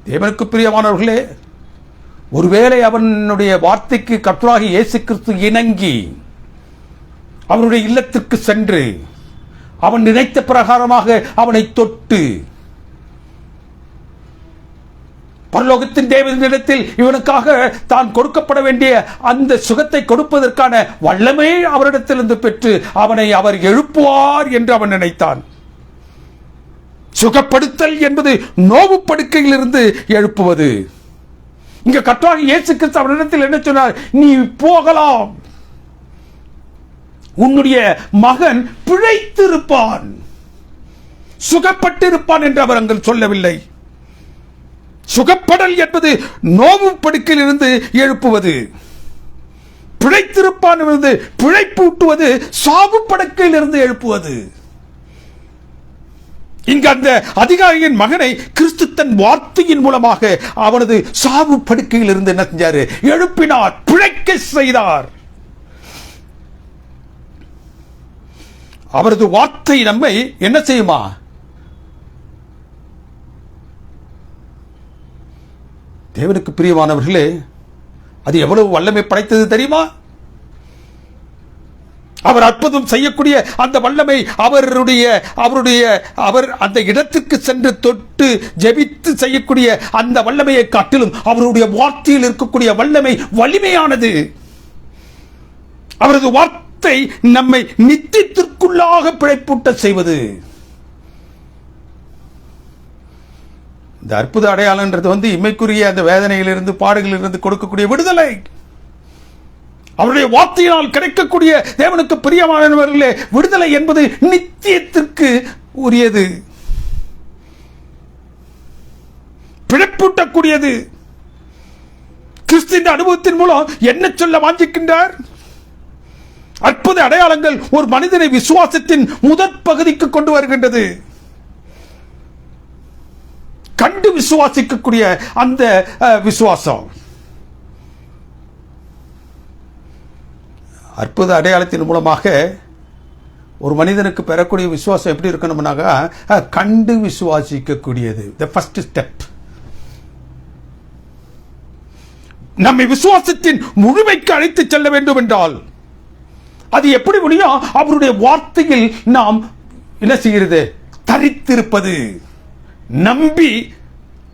தேவனுக்கு பிரியமானவர்களே, ஒருவேளை அவனுடைய வார்த்தைக்கு கர்த்தராகிய இயேசு கிறிஸ்து இணங்கி அவனுடைய இல்லத்திற்கு சென்று அவன் நினைத்த பிரகாரமாக அவனை தொட்டு பரலோகத்தின் தேவனிடத்தில் இவனுக்காக தான் கொடுக்கப்பட வேண்டிய அந்த சுகத்தை கொடுப்பதற்கான வல்லமை அவரிடத்திலிருந்து பெற்று அவனை அவர் எழுப்புவார் என்று அவன் நினைத்தான். சுகப்படுத்தல் என்பது நோவு படுக்கையில் இருந்து எழுப்புவது. இங்க கர்த்தராகிய இயேசு கிறிஸ்து அவரிடத்தில் என்ன சொன்னார்? நீ போகலாம், உன்னுடைய மகன் பிழைத்திருப்பான், சுகப்பட்டிருப்பான் என்று அவர் அங்கு சொல்லவில்லை. சுகப்படல் என்பது நோவு படுக்கையில் இருந்து எழுப்புவது, பிழைத்திருப்பான் என்பது பிழைப்பூட்டுவது, சாவு படுக்கையில் இருந்து எழுப்புவது. இங்கு அந்த அதிகாரியின் மகனை கிறிஸ்து தன் வார்த்தையின் மூலமாக அவனது சாவு படுக்கையில் இருந்து என்ன செஞ்சாரு? எழுப்பினார், பிழைக்க செய்தார். அவரது வார்த்தை நம்மை என்ன செய்யுமா? தேவனுக்கு பிரியமானவர்களே, அது எவ்வளவு வல்லமை படைத்தது தெரியுமா? அவர் அற்புதம் செய்யக்கூடிய அந்த வல்லமை அவர் அந்த இடத்திற்கு சென்று தொட்டு ஜெபித்து செய்யக்கூடிய அந்த வல்லமையை காட்டிலும் அவருடைய வார்த்தையில் இருக்கக்கூடிய வல்லமை வலிமையானது. அவரது வார்த்தை நம்மை நித்தியத்திற்குள்ளாக பிழைப்பூட்ட செய்வது. இந்த அற்புத அடையாளம்ன்றது இம்மைக்குரிய அந்த வேதனையிலிருந்து பாடுகளிலிருந்து கொடுக்கக்கூடிய விடுதலை. அவருடைய வார்த்தையினால் கிடைக்கக்கூடிய தேவனுக்கு பிரியமானவர்களே, விடுதலை என்பது நித்தியத்திற்கு உரியது, பிழைப்பூட்டக்கூடியது. கிறிஸ்துவின் அனுபவத்தின் மூலம் என்ன சொல்ல வாஞ்சிக்கின்றார்? அற்புத அடையாளங்கள் ஒரு மனிதனை விசுவாசத்தின் முதற் பகுதிக்கு கொண்டு வருகின்றது. கண்டு விசுவாசிக்கக்கூடிய அந்த விசுவாசம். அற்புத அடையாளத்தின் மூலமாக ஒரு மனிதனுக்கு பெறக்கூடிய விசுவாசம் எப்படி இருக்கணும்னாக்கா, கண்டு விசுவாசிக்கக்கூடியது. The first step. நம்மை விசுவாசத்தின் முழுமைக்கு அழைத்து செல்ல வேண்டும் என்றால் அது எப்படி முடியும்? அவருடைய வார்த்தையில் நாம் என்ன செய்கிறது? தரித்திருப்பது, நம்பி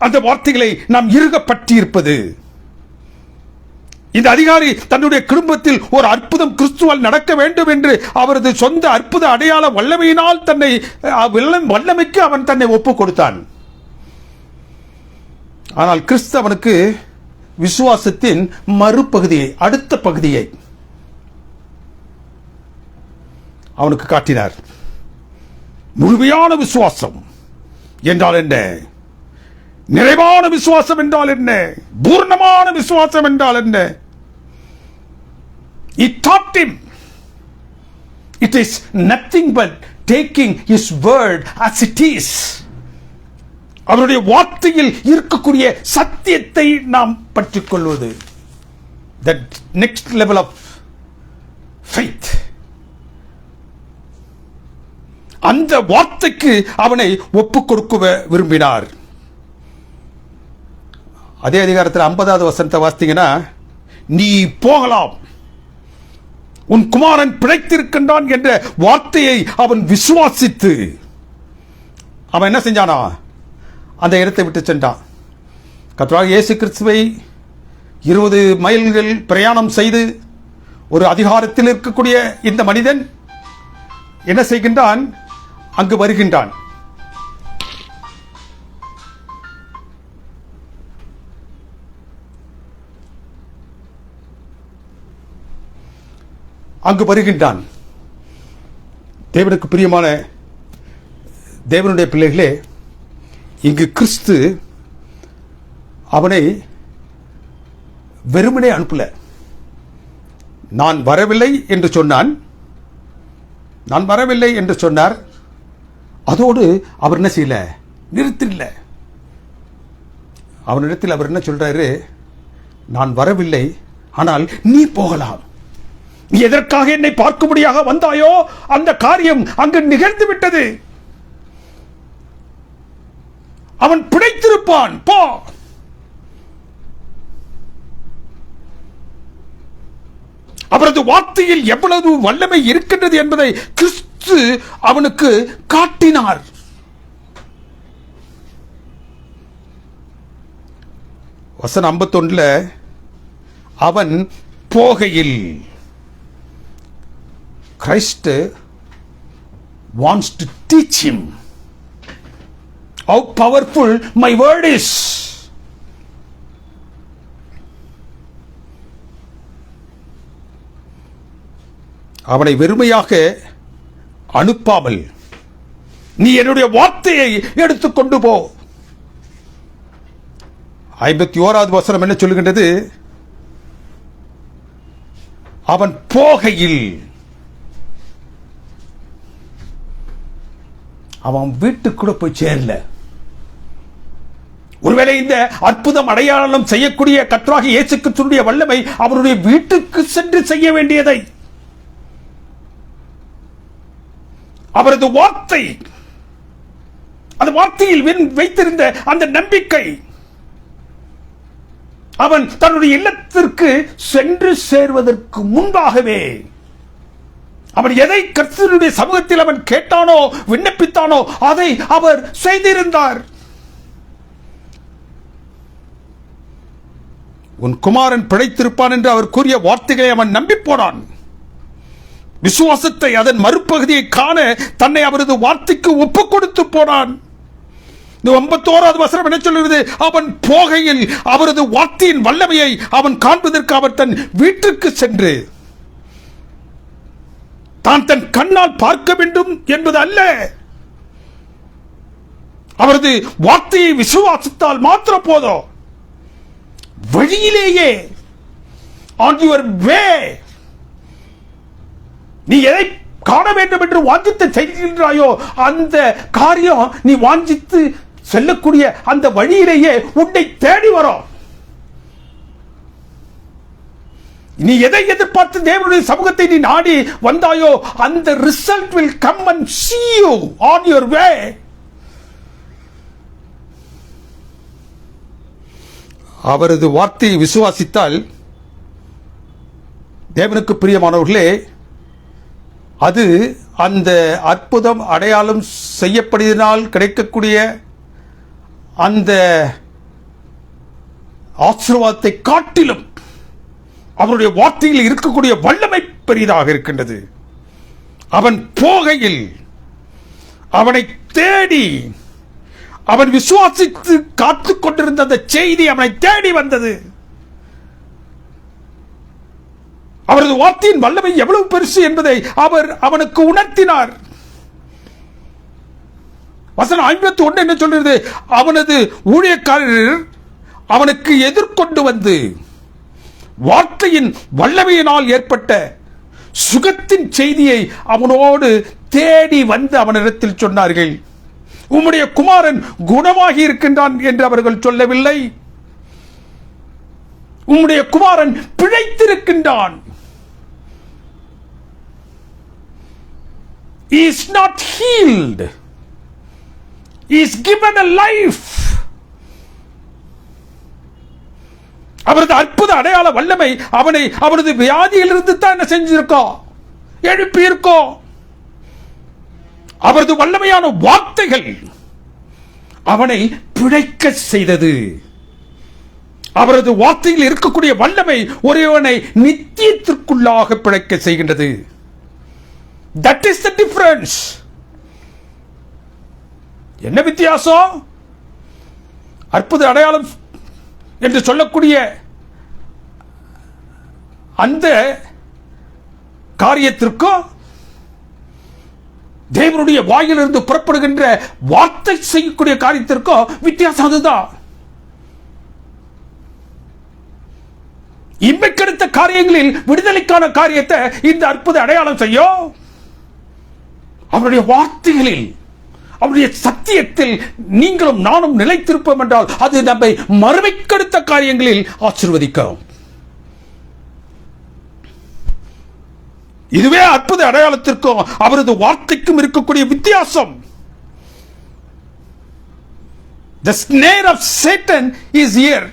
அந்த வார்த்தைகளை நாம் இறுக பற்றி இருப்பது. இந்த அதிகாரி தன்னுடைய குடும்பத்தில் ஒரு அற்புதம் கிறிஸ்துவால் நடக்க வேண்டும் என்று அவரது சொந்த அற்புத அடையாள வல்லமையினால் வல்லமைக்கு அவன் தன்னை ஒப்புக் கொடுத்தான். ஆனால் கிறிஸ்து அவனுக்கு விசுவாசத்தின் மறுபகுதியை, அடுத்த பகுதியை அவனுக்கு காட்டினார். முழுமையான விசுவாசம் என்றால் என்ன? நிறைவான விசுவாசம் என்றால் என்ன? பூர்ணமான விசுவாசம் என்றால் என்ன? He taught him. It is nothing but taking his word as it is. அவருடைய வார்த்தையில் இருக்கக்கூடிய சத்தியத்தை நாம் பற்றிக் கொள்வது. That next level of faith. அந்த வார்த்தைக்கு அவனை ஒப்புக் கொடுக்க விரும்பினார். அதே அதிகாரத்தில் 50வது வசனத்தை வாசித்தீங்கன்னா, நீ போகலாம், உன் குமாரன் பிழைத்திருக்கின்றான் என்ற வார்த்தையை அவன் விசுவாசித்து அவன் என்ன செஞ்சானா? அந்த இடத்தை விட்டு சென்றான். கர்த்தராகிய இயேசு கிறிஸ்துவை 20 மைல்கள் பிரயாணம் செய்து ஒரு அதிகாரத்தில் இருக்கக்கூடிய இந்த மனிதன் என்ன செய்கின்றான்? அங்கு வருகின்றான். தேவனுக்கு பிரியமான தேவனுடைய பிள்ளைகளே, இங்கு கிறிஸ்து அவனை வெறுமனே அனுப்பல. நான் வரவில்லை என்று சொன்னார். அதோடு அவர் என்ன செய்யல? நிறுத்தில்லை. அவனிடத்தில் அவர் என்ன சொல்றாரு? நான் வரவில்லை, ஆனால் நீ போகலாம். நீ எதற்காக என்னை பார்க்கும்படியாக வந்தாயோ அந்த காரியம் அங்கு நிகழ்ந்து விட்டது. அவன் பிழைத்திருப்பான், போ. அவரது வார்த்தையில் எவ்வளவு வல்லமை இருக்கின்றது என்பதை கிறிஸ்து அவனுக்கு காட்டினார். வசனம் 51 அவன் போகையில். Christ wants to teach him how powerful my word is. அவனை வெறுமையாக அனுப்பாமல் நீ என்னுடைய வார்த்தையை எடுத்துக்கொண்டு போ. 51வது வசனம் என்ன சொல்லுகின்றது? அவன் போகையில். அவன் வீட்டுக்கு கூட போய் சேரல. ஒருவேளை இந்த அற்புதம் அடையாளம் செய்யக்கூடிய கர்த்தராகிய இயேசு கிறிஸ்துவினுடைய வல்லமை அவருடைய வீட்டுக்கு சென்று செய்ய வேண்டியதை, அவரது வார்த்தை, அந்த வார்த்தையில் வைத்திருந்த அந்த நம்பிக்கை, அவன் தன்னுடைய இல்லத்திற்கு சென்று சேர்வதற்கு முன்பாகவே அவன் எதை கர்த்தருடைய சமூகத்தில் அவன் கேட்டானோ விண்ணப்பித்தானோ அதை அவர் செய்திருந்தார். உன் குமாரன் பிழைத்திருப்பான் என்று அவர் கூறிய வார்த்தைகளை அவன் நம்பி போனான். விசுவாசத்தை, அதன் மறுபகுதியை காண தன்னை அவரது வார்த்தைக்கு ஒப்புக் கொடுத்து போனான். 51வது வசனம் என்ன சொல்கிறது? அவன் போகையில் அவரது வார்த்தையின் வல்லமையை அவன் காண்பதற்கு அவர் தன் வீட்டிற்கு சென்று, தான் தன் கண்ணால் பார்க்க வேண்டும் என்பது அல்ல, அவரது வார்த்தையை விசுவாசித்தால் மாத்திரம் போதும். வழியிலேயே, on your way, நீ எதை காண வேண்டும் என்று வாஞ்சித்து செய்கின்றாயோ அந்த காரியம் நீ வாஞ்சித்து செல்லக்கூடிய அந்த வழியிலேயே உன்னை தேடி வரும். நீ எதை எதிர்பார்த்து தேவனுடைய சமூகத்தை நீ நாடி வந்தாயோ அந்த result will come and see you on your way. அவரது வார்த்தையை விசுவாசித்தால், தேவனுக்கு பிரியமானவர்களே, அது அந்த அற்புதம் அடையாளம் செய்யப்படுவதனால் கிடைக்கக்கூடிய அந்த ஆசீர்வாதத்தை காட்டிலும் அவருடைய வார்த்தையில் இருக்கக்கூடிய வல்லமை பெரிதாக இருக்கின்றது. அவன் போகையில் அவனை தேடி, அவன் விசுவாசித்து காத்துக் கொண்டிருந்த அந்த செய்தி அவனை தேடி வந்தது. அவரது வார்த்தையின் வல்லமை எவ்வளவு பெருசு என்பதை அவர் அவனுக்கு உணர்த்தினார். வசனம் 51 என்ன சொல்கிறது? அவனது ஊழியக்காரர் அவனுக்கு எதிர்கொண்டு வந்து வார்த்தையின் வல்லமையினால் ஏற்பட்ட சுகத்தின் செய்தியை அவனோடு தேடி வந்து அவனிடத்தில் சொன்னார்கள். உம்முடைய குமாரன் குணமாகி இருக்கின்றான் என்று அவர்கள் சொல்லவில்லை. உம்முடைய குமாரன் பிழைத்திருக்கின்றான். He is not healed. He is given a life. அவரது அற்புத அடையாள வல்லமை அவனை அவரது வியாதியிலிருந்து தான் என்ன செஞ்சிருக்கோம்? எழுப்பியிருக்கோம். அவரது வல்லமையான வார்த்தைகள் அவனை பிழைக்க செய்தது. அவரது வார்த்தையில் இருக்கக்கூடிய வல்லமை ஒருவனை நித்தியத்திற்குள்ளாக பிழைக்க செய்கின்றது. That is the difference. என்ன வித்தியாசம்? அற்புத அடையாளம் என்று சொல்லக்கூடிய அந்த காரியத்திற்கும் தேவனுடைய வாயிலிருந்து புறப்படுகின்ற வார்த்தை செய்யக்கூடிய காரியத்திற்கும் வித்தியாசம் அதுதான். இம்மைக்கடுத்த காரியங்களில் விடுதலைக்கான காரியத்தை இந்த அற்புத அடையாளம் செய்யும். அவருடைய வார்த்தைகளில், அவருடைய சத்தியத்தில் நீங்களும் நானும் நிலைத்திருப்போம் என்றால் அது நம்மை மறுமைக்கடுத்த காரியங்களில் ஆசீர்வதிக்கும். இதுவே அற்புத அடையாளத்திற்கும் அவரது வார்த்தைக்கும் இருக்கக்கூடிய வித்தியாசம். The snare of Satan is here.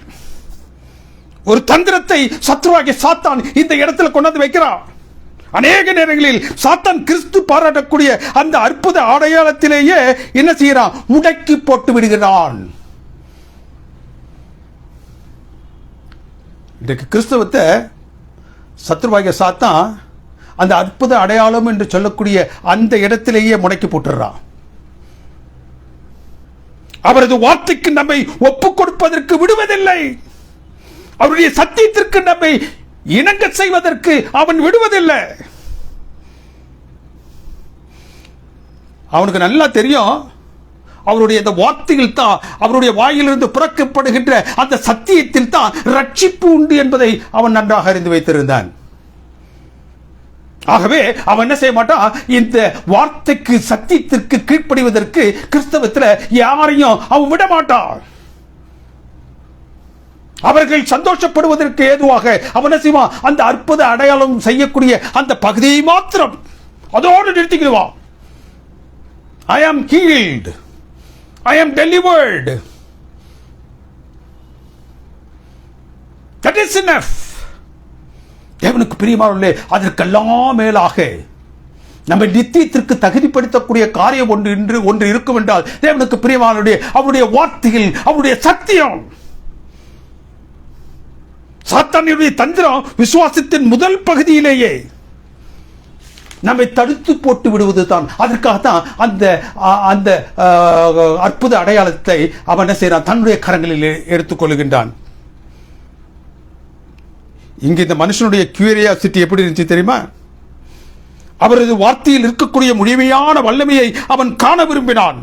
ஒரு தந்திரத்தை சத்துருவாகிய சாத்தான் இந்த இடத்துல கொண்டாந்து வைக்கிறான். அநேக நேரங்களில் சாத்தான் கிறிஸ்து பாராட்டக்கூடிய அந்த அற்புத அடையாளத்திலேயே என்ன செய்யறான்? முடக்கி போட்டு விடுகிறான். இன்றைக்கு கிறிஸ்தவத்தை சத்ருவாகிய சாத்தான் அந்த அற்புத அடையாளம் என்று சொல்லக்கூடிய அந்த இடத்திலேயே முடக்கி போட்டுறான். அவரது வார்த்தைக்கு நம்மை ஒப்புக் கொடுப்பதற்கு விடுவதில்லை. அவருடைய சத்தியத்திற்கு நம்மை இணங்க செய்வதற்கு அவன் விடுவதில்லை. அவனுக்கு நல்லா தெரியும், அவருடைய அந்த வார்த்தையில் தான், அவருடைய வாயிலிருந்து புறக்கப்படுகின்ற அந்த சத்தியத்தில் தான் ரட்சிப்பு உண்டு என்பதை அவன் நன்றாக அறிந்து வைத்திருந்தான். ஆகவே அவன் என்ன செய்ய மாட்டான், இந்த வார்த்தைக்கு சத்தியத்திற்கு கீழ்ப்படிவதற்கு கிறிஸ்தவத்தில் யாரையும் அவன் விட மாட்டான். அவர்கள் சந்தோஷப்படுவதற்கு ஏதுவாக அவன் செய்வான், அந்த அற்புத அடையாளம் செய்யக்கூடிய அந்த பகுதியை மாத்திரம் அதோடு நிறுத்திக்கிடுவான். I am healed, I am delivered, that is enough. தேவனுக்கு பிரியமானவர்களே, அதற்கெல்லாம் மேலாக நம்ம நித்தியத்திற்கு தகுதிப்படுத்தக்கூடிய காரியம் ஒன்று இருக்கும் என்றால் தேவனுக்கு பிரியமானவர்களே, அவருடைய வார்த்தையில் அவருடைய சத்தியம். சாத்தானுடைய தந்திரம் விசுவாசத்தின் முதல் பகுதியிலேயே நம்மை தடுத்து போட்டு விடுவது தான். அதற்காகத்தான் அந்த அற்புத அடையாளத்தை அவன் என்ன செய்யறான், தன்னுடைய கரங்களில் எடுத்துக்கொள்கின்றான். இங்கு இந்த மனுஷனுடைய கியூரியாசிட்டி எப்படி இருந்துச்சு தெரியுமா? அவரது வார்த்தையில் இருக்கக்கூடிய முழுமையான வல்லமையை அவன் காண விரும்பினான்.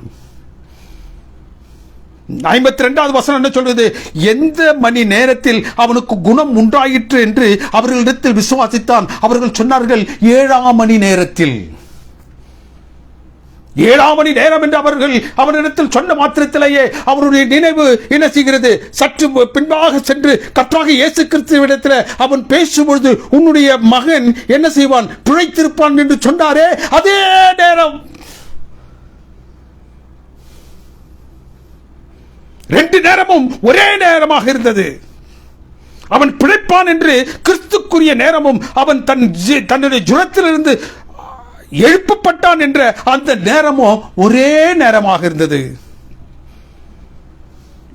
52வது வசனம் என்ன சொல்வது, எந்த மணி நேரத்தில் அவனுக்கு குணம் உண்டாயிற்று என்று அவர்களிடத்தில் விசுவாசித்தான். அவர்கள் சொன்னார்கள் 7ஆம் மணி நேரத்தில். 7ஆம் மணி நேரம் என்று அவர்கள் அவனிடத்தில் சொன்ன மாத்திரத்திலேயே அவருடைய நினைவு என்ன செய்கிறது, சற்று பின்பாக சென்று கர்த்தராகிய இயேசு கிறிஸ்துவிடத்தில் அவன் பேசும்பொழுது உன்னுடைய மகன் என்ன செய்வான், பிழைத்திருப்பான் என்று சொன்னாரே, அதே நேரம் 2 நேரமும் ஒரே நேரமாக இருந்தது. அவன் பிழைப்பான் என்று கிறிஸ்துக்குரிய நேரமும் அவன் தன்னுடைய ஜுரத்திலிருந்து எழுப்பப்பட்டான் என்ற அந்த நேரமும் ஒரே நேரமாக இருந்தது.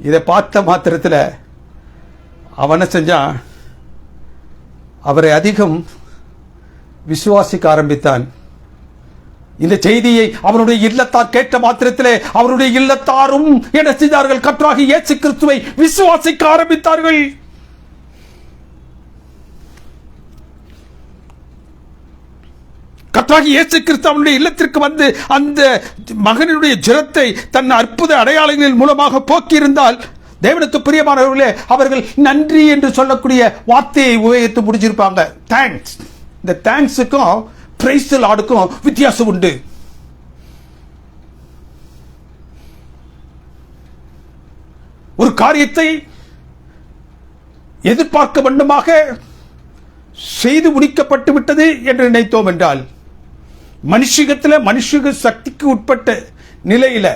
இதை பார்த்த மாத்திரத்தில் அவன் செஞ்சான், அவரை அதிகம் விசுவாசிக்க ஆரம்பித்தான். இந்த செய்தியை அவனுடைய இல்லத்தார் கேட்ட மாத்திரத்திலே அவருடைய இல்லத்தாரும் என்ன செய்தார்கள், கர்த்தராகிய இயேசு கிறிஸ்துவை விசுவாசிக்க ஆரம்பித்தார்கள். கர்த்தராகிய இயேசு கிறிஸ்து அவனுடைய இல்லத்திற்கு வந்து அந்த மகனுடைய ஜுரத்தை தன் அற்புத அடையாளங்களின் மூலமாக போக்கியிருந்தால் தேவனுக்கு பிரியமானவர்களே, அவர்கள் நன்றி என்று சொல்லக்கூடிய வார்த்தையை உபயோகித்து முடிச்சிருப்பாங்க. தேங்க்ஸ். இந்த தேங்க்ஸுக்கும் பிரைஸ் தி லார்டுக்கும் வித்தியாசம் உண்டு. ஒரு காரியத்தை எதிர்பார்க்க வேண்டுமாக செய்து முடிக்கப்பட்டு விட்டது என்று நினைத்தோம் என்றால், மனுஷகத்தில் மனுஷக சக்திக்கு உட்பட்ட நிலையில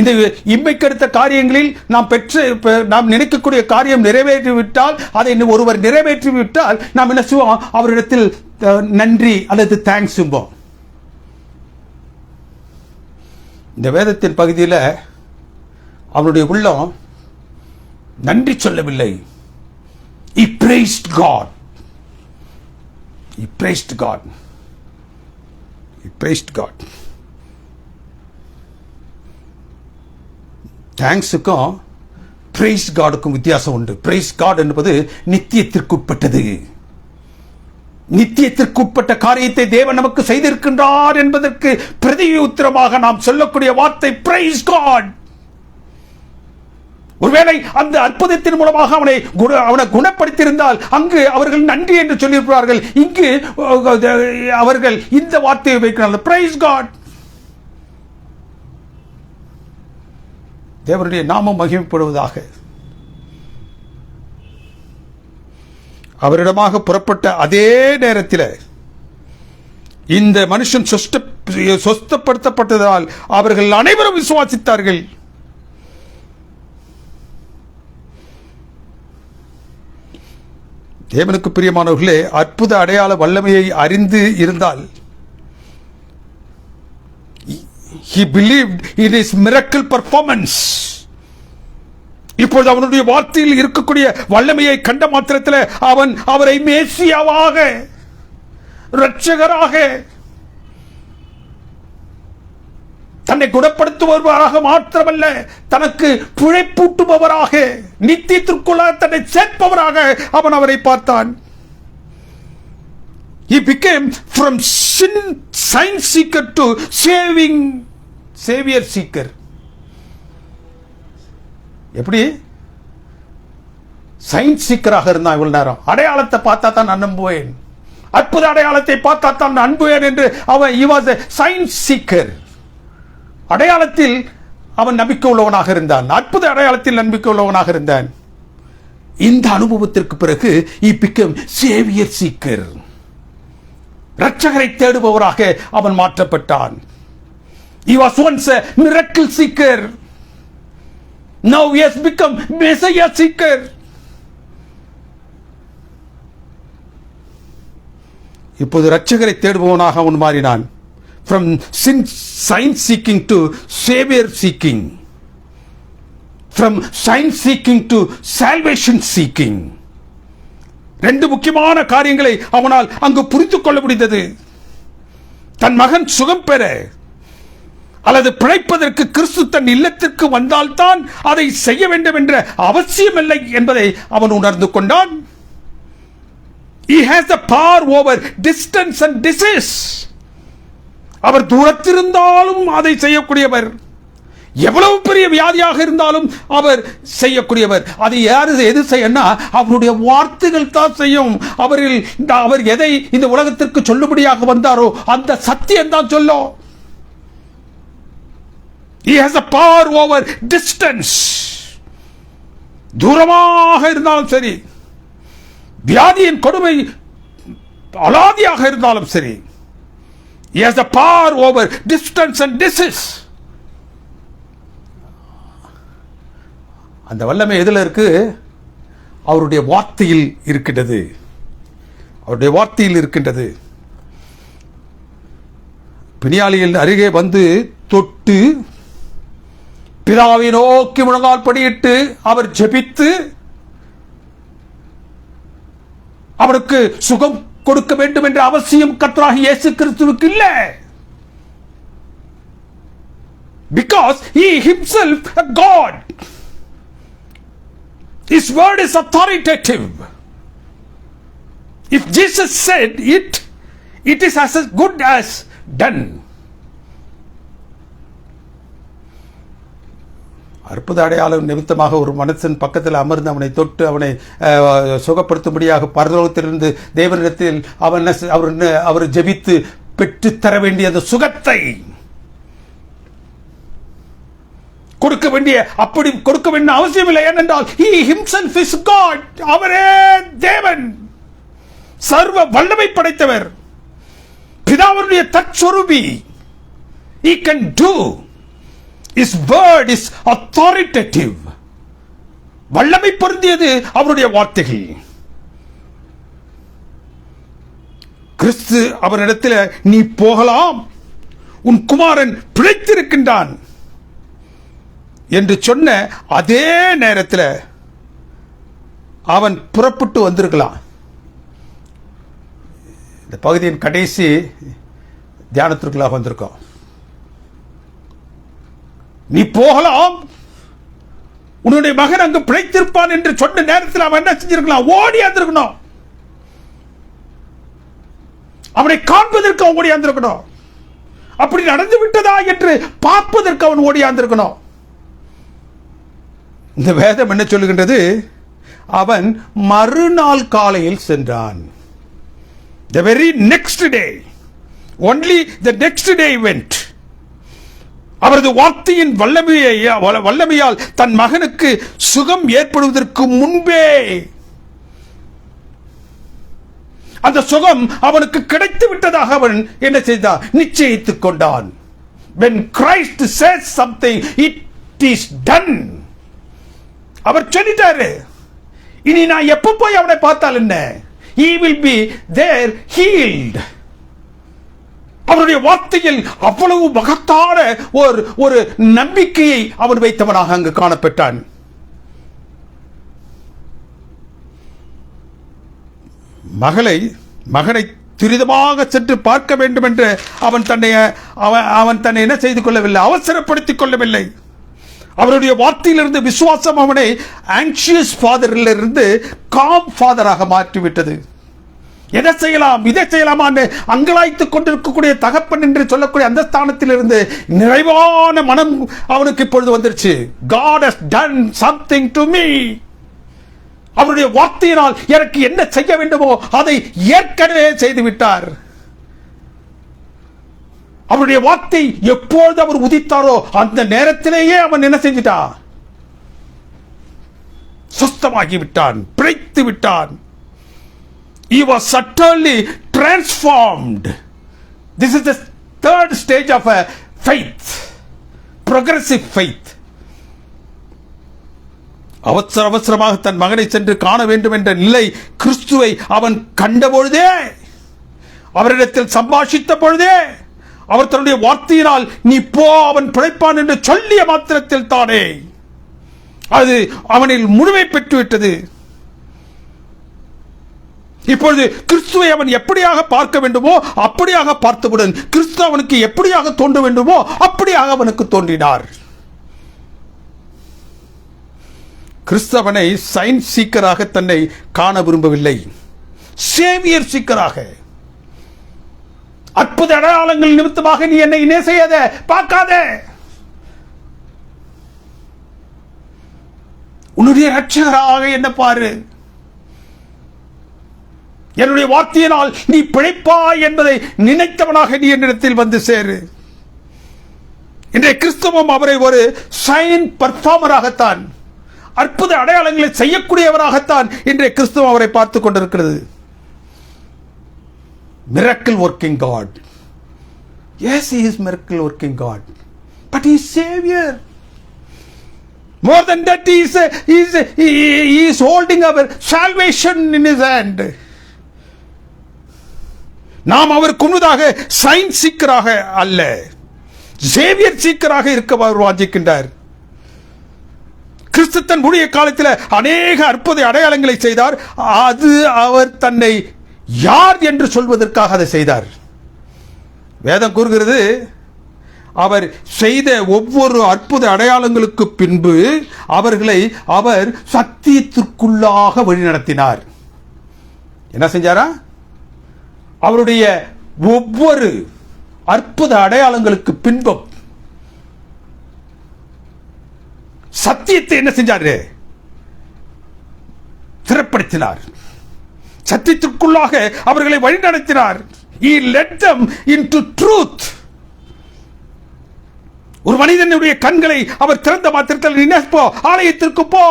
இந்த இம்மைக்கடுத்த காரியங்களில் நாம் நினைக்கக்கூடிய காரியம் நிறைவேற்றிவிட்டால், அதை ஒருவர் நிறைவேற்றிவிட்டால் நாம் என்ன செய்வோம், அவரிடத்தில் நன்றி அல்லது தேங்க்ஸ். இந்த வேதத்தின் பகுதியில் அவனுடைய உள்ளம் நன்றி சொல்லவில்லை. He praised God. He praised God. He praised God. தேங்க்ஸுக்கும் பிரைஸ் காடுக்கும் வித்தியாசம் உண்டு. பிரைஸ் காட் என்பது நித்தியத்திற்குட்பட்டது. நித்தியத்திற்குட்பட்ட காரியத்தை தேவன் நமக்கு செய்திருக்கின்றார் என்பதற்கு பிரதி உத்தரமாக நாம் சொல்லக்கூடிய வார்த்தை பிரைஸ் காட். ஒருவேளை அந்த அற்புதத்தின் மூலமாக அவனை குணப்படுத்தியிருந்தால் அங்கு அவர்கள் நன்றி என்று சொல்லியிருப்பார்கள். இங்கு அவர்கள் இந்த வார்த்தையை வைக்கிறார்கள், பிரைஸ் காட். தேவனுடைய நாமம் மகிமைப்படுவதாக. அவரிடமாக புறப்பட்ட அதே நேரத்தில் இந்த மனுஷன் சொஸ்தப்படுத்தப்பட்டதால் அவர்கள் அனைவரும் விசுவாசித்தார்கள். தேவனுக்கு பிரியமானவர்களே, அற்புத அடையாள வல்லமையை அறிந்து இருந்தால், he believed in his miracle performance. இப்பொழுது அவனுடைய வார்த்தையில் இருக்கக்கூடிய வல்லமையை கண்ட மாத்திரத்தில் அவன் அவரை மேசியாவாக, இரட்சகராக, தன்னை குணப்படுத்துபவராக மாத்திரமல்ல, தனக்கு பிழைப்பூட்டுபவராக, நித்தியத்திற்குள்ள தன்னை சேர்ப்பவராக அவன் அவரை பார்த்தான். He became from sign seeker to savior seeker. எப்படி சயின்ஸ் சீக்கராக இருந்தான் இவ்வளவு நேரம். அடையாளத்தை பார்த்தா தான் நான் நம்புவேன், அற்புத அடையாளத்தை பார்த்தா தான் நான் நம்புவேன் என்று அவன் he was a science seeker. அடையாளத்தில் அவன் நம்பிக்கை உள்ளவனாக இருந்தான், அற்புத அடையாளத்தில் நம்பிக்கை உள்ளவனாக இருந்தான். இந்த அனுபவத்திற்கு பிறகு he became savior seeker. இரட்சகரை தேடுபவராக அவன் மாற்றப்பட்டான். He was once a miracle seeker. Now he has become Messiah seeker. இப்போது இரட்சகரை தேடுபவனாக அவன் மாறினான். From sign seeking to savior seeking. From sign seeking to salvation seeking. ரெண்டு முக்கியமான காரியங்களை அவனால் அங்கு புரிந்து கொள்ள முடிந்தது. தன் மகன் சுகம் பெற அல்லது பிழைப்பதற்கு கிறிஸ்து தன் இல்லத்திற்கு வந்தால்தான் அதை செய்ய வேண்டும் என்ற அவசியமில்லை என்பதை அவன் உணர்ந்து கொண்டான். He has the power over distance and disease. அவர் தூரத்திருந்தாலும் அதை செய்யக்கூடியவர். எவ்வளவு பெரிய வியாதியாக இருந்தாலும் அவர் செய்யக்கூடியவர். அது யாரு எது செய்யனா அவருடைய வார்த்தைகள் தான் செய்யும். அவர் எதை இந்த உலகத்திற்கு சொல்லும்படியாக வந்தாரோ அந்த சத்தியம் தான் சொல்லும். He has a power over distance. தூரமாக இருந்தாலும் சரி, வியாதியின் கொடுமை அலாதியாக இருந்தாலும் சரி, he has a power over distance and disease. அந்த வல்லமை எதில் இருக்கு? அவருடைய வார்த்தையில் இருக்கின்றது. அவருடைய வார்த்தையில் இருக்கின்றது. பிணியாளியின் அருகே வந்து தொட்டு பிதாவை நோக்கி முழங்கால் படியிட்டு அவர் ஜெபித்து அவருக்கு சுகம் கொடுக்க வேண்டும் என்ற அவசியம் கர்த்தராகிய இயேசு கிறிஸ்துவுக்கு இல்லை. Because he himself a God. His word is authoritative. If Jesus said it, it is as good as done. அற்புத அடையாளம் நிமித்தமாக ஒரு மனுஷன் பக்கத்தில் அமர்ந்து அவனை தொட்டு அவனை சுகப்படுத்தும்படியாக பரலோகத்திலிருந்து தேவனிடத்தில் அவர் ஜெபித்து பெற்று தர வேண்டிய அந்த சுகத்தை கொடுக்க வேண்டிய அப்படி கொடுக்க வேண்டிய அவசியம் இல்லை. ஏனென்றால் he himself is God. அவரே தேவன், சர்வ வல்லமை படைத்தவர், பிதாவுடைய தற்சொரூபி. he can do. His word is authoritative. வல்லமை பொருந்தியது அவருடைய வார்த்தைகள். கிறிஸ்து அவரிடத்தில் நீ போகலாம், உன் குமாரன் பிழைத்திருக்கின்றான் என்று சொன்ன அதே நேரத்தில் அவன் புறப்பட்டு வந்திருக்கலாம். இந்த பகுதியின் கடைசி தியானத்திற்குள்ளாக வந்திருக்கோம். நீ போகலாம், உன்னுடைய மகன் அங்கு பிழைத்திருப்பான் என்று சொன்ன நேரத்தில் அவன் என்ன செஞ்சிருக்கலாம்? ஓடியாந்திருக்கணும். அவனை காண்பதற்கு அவன் ஓடியாந்திருக்கணும். அப்படி நடந்து விட்டதா என்று பார்ப்பதற்கு அவன் ஓடியாந்திருக்கணும். இந்த வேதம் என்ன சொல்லுகின்றது? அவன் மறுநாள் காலையில் சென்றான். The very next day, only the next day he went. அவரது வார்த்தையின் வல்லமையால் தன் மகனுக்கு சுகம் ஏற்படுவதற்கு முன்பே அந்த சுகம் அவனுக்கு கிடைத்து விட்டதாக அவன் என்ன செய்தான்? நிச்சயித்துக் கொண்டான். When Christ says something, it is done. அவர் சொல்லிட்டாரு, இனி நான் எப்ப போய் அவனை பார்த்தால் என்ன? He will be there healed. அவருடைய வார்த்தையில் அவ்வளவு மகத்தான ஒரு நம்பிக்கையை அவன் வைத்தவனாக அங்கு காணப்பட்டான். மகனை துரிதமாக சென்று பார்க்க வேண்டும் என்று அவன் தன்னை என்ன செய்து கொள்ளவில்லை, அவசரப்படுத்திக் கொள்ளவில்லை. அவருடைய வார்த்தையிலிருந்து விசுவாசம் அவனை ஆங்ஷியஸ் ஃபாதரிலிருந்து காம் ஃபாதராக மாற்றிவிட்டது. எதை செய்யலாம் இதை செய்யலாமா அங்கலாய்த்துக் கொண்டிருக்கக்கூடிய தகப்பன் என்று சொல்லக்கூடிய அந்த ஸ்தானத்திலிருந்து நிறைவான மனம் அவனுக்கு இப்பொழுது வந்துருச்சு. God has done something to me. அவருடைய வார்த்தையினால் எனக்கு என்ன செய்ய வேண்டுமோ அதை ஏற்கனவே செய்துவிட்டார். அவருடைய வார்த்தை எப்பொழுது அவர் உதித்தாரோ அந்த நேரத்திலேயே அவன் என்ன செஞ்சிட்டா, சுத்தமாகி விட்டான், பிழைத்து விட்டான். He was utterly transformed. This is the third stage of a faith, progressive faith. அவசரமாக தன் மகனை சென்று காண வேண்டும் என்ற நிலை கிறிஸ்துவை அவன் கண்டபொழுதே, அவரிடத்தில் சம்பாஷித்த பொழுதே, அவர் தன்னுடைய வார்த்தையினால் நீ போ அவன் பிழைப்பான் என்று சொல்லிய மாத்திரத்தில் தானே அது அவனில் முழுமை பெற்றுவிட்டது. இப்பொழுது கிறிஸ்துவை அவன் எப்படியாக பார்க்க வேண்டுமோ அப்படியாக பார்த்தவுடன் கிறிஸ்து அவனுக்கு எப்படியாக தோன்ற வேண்டுமோ அப்படியாக அவனுக்கு தோன்றினார். கிறிஸ்தவனை சயின்ஸ் சீக்கராக தன்னை காண விரும்பவில்லை, சேவியர் சீக்கராக. அற்புத அடையாளங்கள் நிமித்தமாக நீ என்னை இணை செய்யாத, பார்க்காத, உன்னுடைய ரட்சகராக என்ன பாரு, என்னுடைய வார்த்தையினால் நீ பிழைப்பாய் என்பதை நினைத்தவனாக நீ என்னிடத்தில் வந்து சேரு. இன்றைய கிறிஸ்தவம் அவரை ஒரு சைன் பர்ஃபார்மராகத்தான், அற்புத அடையாளங்களை செய்யக்கூடியவராகத்தான் இன்றைய கிறிஸ்தவம் அவரை பார்த்துக் கொண்டிருக்கிறது. Miracle working God. Yes, he is miracle working God, but he is Savior. More than that, he is holding our salvation in his hand. நாம் அவருக்கு முன்னதாக சயின்ஸ் சீக்கராக அல்ல, சேவியர் சீக்கராக இருக்க அவர் வாஞ்சிக்கின்றார். கிறிஸ்து தன் முடிய காலத்தில் அநேக அற்புத அடையாளங்களை செய்தார். அது அவர் தன்னை யார் என்று சொல்வதற்காக அதை செய்தார். வேதம் கூறுகிறது, அவர் செய்த ஒவ்வொரு அற்புத அடையாளங்களுக்கு பின்பு அவர்களை அவர் சத்தியத்திற்குள்ளாக வழிநடத்தினார். என்ன செஞ்சாரா? அவருடைய ஒவ்வொரு அற்புத அடையாளங்களுக்கு பின்பும் சத்தியத்தை என்ன செஞ்சாரு? திறப்படுத்தினார். சத்தியத்திற்குள்ளாக அவர்களை வழிநடத்தினார். He led them into truth. ஒரு மனிதனுடைய கண்களை அவர் திறந்த மாத்திரத்தில் நீ போ, ஆலயத்திற்கு போ,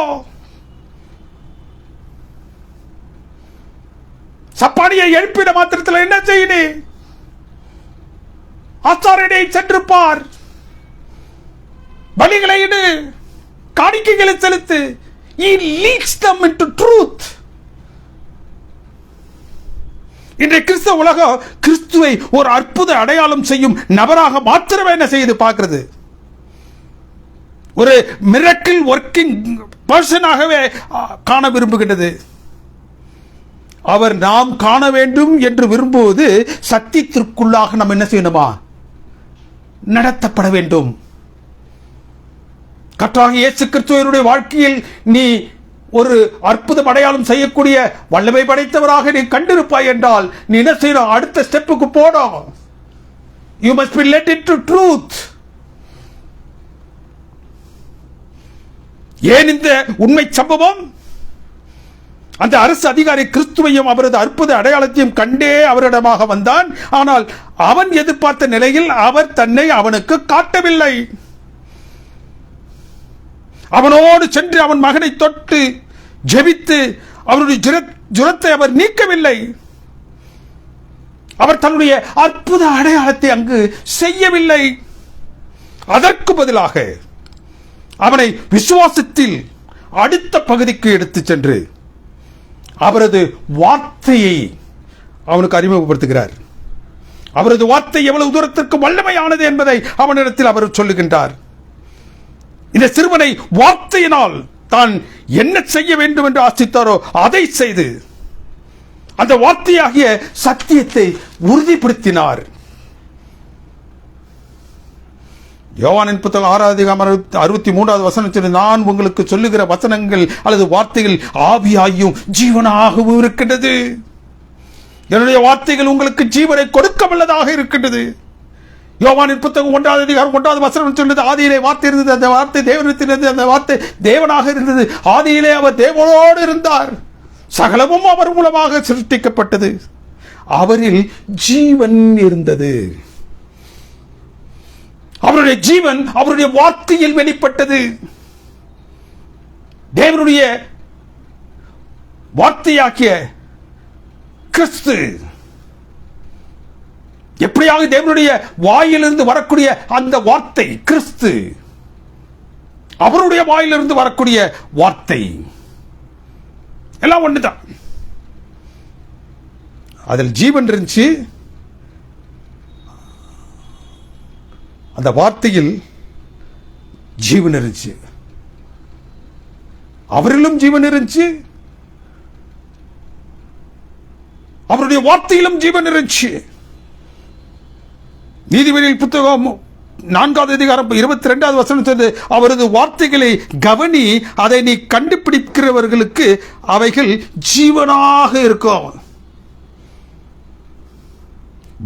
சப்பானியை எழுப்பிட மாத்திரத்தில் என்ன செய்யுது? ஆசாரியனை சென்று பார், பலிகளை இடு, காணிக்கைகளை செலுத்து. He leads them into truth. இன்றைய கிறிஸ்தவ உலகம் கிறிஸ்துவை ஒரு அற்புத அடையாளம் செய்யும் நபராக மாத்திரமே என்ன செய்து பார்க்கிறது, ஒரு மிரக்கிள் ஒர்க்கிங் பர்சனாகவே காண விரும்புகின்றது. அவர் நாம் காண வேண்டும் என்று விரும்புவது சத்தியத்திற்குள்ளாக நாம் என்ன செய்யணுமா? நடத்தப்பட வேண்டும். கர்த்தராகிய இயேசு கிறிஸ்துவினுடைய வாழ்க்கையில் நீ ஒரு அற்புதம் அடையாளம் செய்யக்கூடிய வல்லமை படைத்தவராக நீ கண்டிருப்பாய் என்றால் நீ என்ன செய்யணும்? அடுத்த ஸ்டெப்புக்கு போடும். You must be led into truth. ஏன் இந்த உண்மை சம்பவம்? அந்த அரசு அதிகாரி கிறிஸ்துவையும் அவரது அற்புத அடையாளத்தையும் கண்டே அவரிடமாக வந்தான். ஆனால் அவன் எதிர்பார்த்த நிலையில் அவர் தன்னை அவனுக்கு காட்டவில்லை. அவனோடு சென்று அவன் மகனை தொட்டு ஜெபித்து அவருடைய ஜுரத்தை அவர் நீக்கவில்லை. அவர் தன்னுடைய அற்புத அடையாளத்தை அங்கு செய்யவில்லை. அதற்கு பதிலாக அவனை விசுவாசத்தில் அடுத்த பகுதிக்கு எடுத்துச் சென்று அவரது வார்த்தையை அவனுக்கு அறிமுகப்படுத்துகிறார். அவரது வார்த்தை எவ்வளவு தூரத்திற்கு வல்லமையானது என்பதை அவனிடத்தில் அவர் சொல்லுகின்றார். இந்த சிறுவனை வார்த்தையினால் தான் என்ன செய்ய வேண்டும் என்று ஆசித்தாரோ அதை செய்து அந்த வார்த்தையாகிய சத்தியத்தை உறுதிப்படுத்தினார். யோவானின் புத்தகம் 6:63 வசனம், நான் உங்களுக்கு சொல்லுகிற வசனங்கள் அல்லது வார்த்தைகள் ஆவியாயும் ஜீவனாகவும் இருக்கின்றது. என்னுடைய வார்த்தைகள் உங்களுக்கு ஜீவனை கொடுக்க வல்லதாக இருக்கின்றது. யோவானின் புத்தகம் 1:1 வசனம் சொல்லுது, ஆதியிலே வார்த்தை இருந்தது, அந்த வார்த்தை தேவனிடத்தில் இருந்தது, அந்த வார்த்தை தேவனாக இருந்தது, ஆதியிலே அவர் தேவனோடு இருந்தார், சகலமும் அவர் மூலமாக சிருஷ்டிக்கப்பட்டது, அவரில் ஜீவன் இருந்தது. அவருடைய ஜீவன் அவருடைய வார்த்தையில் வெளிப்பட்டது. தேவனுடைய வார்த்தையாக்கிய கிறிஸ்து எப்படியாக தேவனுடைய வாயிலிருந்து வரக்கூடிய அந்த வார்த்தை கிறிஸ்து, அவருடைய வாயிலிருந்து வரக்கூடிய வார்த்தை எல்லாம் ஒண்ணுதான். அதில் ஜீவன் இருந்துச்சு, அந்த வார்த்தையில் ஜீவன் இருந்துச்சு, அவரிலும் ஜீவன் இருந்துச்சு, அவருடைய வார்த்தையிலும் ஜீவன் இருந்துச்சு. நீதிபதிகள் புத்தகம் 4:22 வசனம் சொல்லுது, அவரது வார்த்தைகளை கவனி, அதை நீ கண்டுபிடிக்கிறவர்களுக்கு அவைகள் ஜீவனாக இருக்கும்.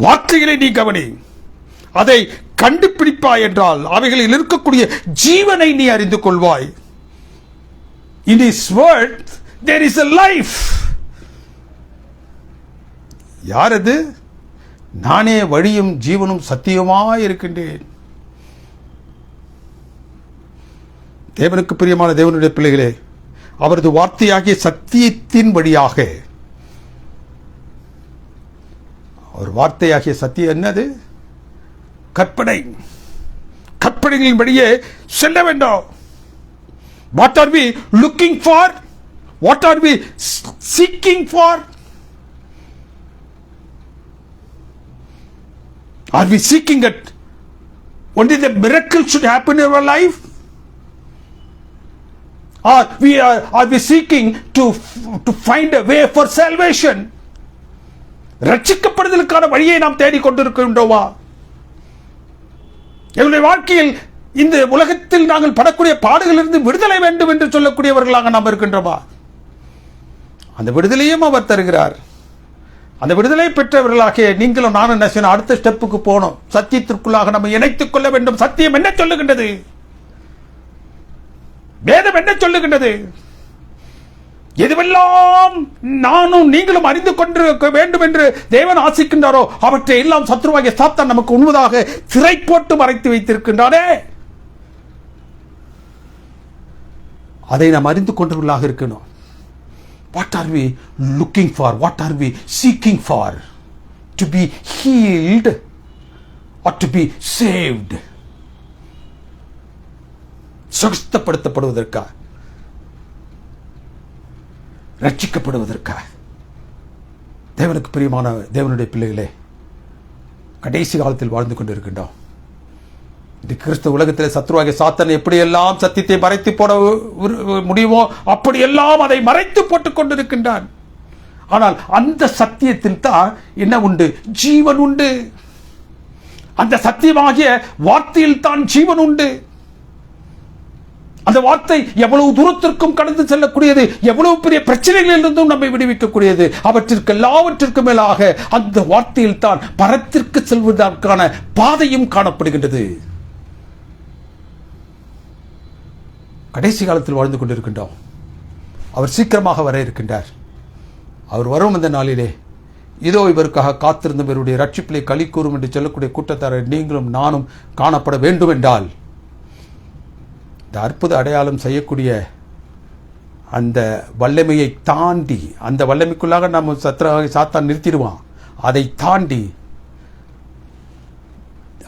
வார்த்தைகளை நீ கவனி, அதை கண்டுபிடிப்பாய் என்றால் அவைகளில் இருக்கக்கூடிய ஜீவனை நீ அறிந்து கொள்வாய். In His word there is a life. யார் அது? நானே வழியும் ஜீவனும் சத்தியமாய் இருக்கின்றேன். தேவனுக்கு பிரியமான தேவனுடைய பிள்ளைகளே, அவரது வார்த்தையாகிய சத்தியத்தின் வழியாக, அவர் வார்த்தையாகிய சத்தியம் என்னது? கற்பனை. கற்பனைகளின் வழியே செல்ல வேண்டும். What are we looking for? What are we seeking for? Are we seeking that only the miracle should happen in our life? Or are we seeking to find a way for salvation? ரட்சிக்கப்படுதலுக்கான வழியை நாம் தேடிக்கொண்டிருக்கின்றோமா? எங்களுடைய வாழ்க்கையில் இந்த உலகத்தில் நாங்கள் படக்கூடிய பாடுகளிலிருந்து விடுதலை வேண்டும் என்று சொல்லக்கூடியவர்களாக நாம் இருக்கின்றோமா? அந்த விடுதலையும் அவர் தருகிறார். அந்த விடுதலை பெற்றவர்களாக நீங்களும் நானும் என்ன செய்யணும்? அடுத்த ஸ்டெப்புக்கு போனோம். சத்தியத்திற்குள்ளாக நம்ம இணைத்துக் கொள்ள வேண்டும். சத்தியம் என்ன சொல்லுகின்றது? வேதம் என்ன சொல்லுகின்றது? எதுவெல்லாம் நானும் நீங்களும் அறிந்து கொண்டிருக்க வேண்டும் என்று தேவன் ஆசிக்கின்றாரோ அவற்றை எல்லாம் சத்ருவாகிய சாத்தான் நமக்கு உண்மையாக சிறை போட்டு மறைத்து வைத்திருக்கின்றானே, அதை நாம் அறிந்து கொண்டவர்களாக இருக்கணும். What are we looking for? What are we seeking for? To be healed or to be saved? சுகஸ்தப்படுத்தப்படுவதற்கா, ரட்சிக்கப்படுவதற்கா? தேவனுக்கு பிரியமான தேவனுடைய பிள்ளைகளே, கடைசி காலத்தில் வாழ்ந்து கொண்டிருக்கின்றோம். இந்த கிறிஸ்தவ உலகத்தில் சத்ருவாகிய சாத்தான் எப்படியெல்லாம் சத்தியத்தை மறைத்து போட முடியுமோ அப்படியெல்லாம் அதை மறைத்து போட்டுக் கொண்டிருக்கின்றான். ஆனால் அந்த சத்தியத்தில் தான் என்ன உண்டு? ஜீவன் உண்டு. அந்த சத்தியமாகிய வார்த்தையில் தான் ஜீவன் உண்டு. அந்த வார்த்தை எவ்வளவு தூரத்திற்கும் கடந்து செல்லக்கூடியது, எவ்வளவு பெரிய பிரச்சனைகளிலிருந்தும் நம்மை விடுவிக்கக்கூடியது. அவற்றிற்கு எல்லாவற்றிற்கும் மேலாக அந்த வார்த்தையில் தான் பரத்திற்கு செல்வதற்கான பாதையும் காணப்படுகின்றது. கடைசி காலத்தில் வாழ்ந்து கொண்டிருக்கின்றோம். அவர் சீக்கிரமாக வர இருக்கின்றார். அவர் வரும் அந்த நாளிலே இதோ இவருக்காக காத்திருந்த இவருடைய ரட்சிப்பிலே களி கூறும் என்று சொல்லக்கூடிய கூட்டத்தாரர் நீங்களும் நானும் காணப்பட வேண்டும் என்றால் இந்த அற்புத அடையாளம் செய்யக்கூடிய அந்த வல்லமையை தாண்டி, அந்த வல்லமைக்குள்ளாக நம்ம சாத்தான் நிறுத்திடுவான். அதை தாண்டி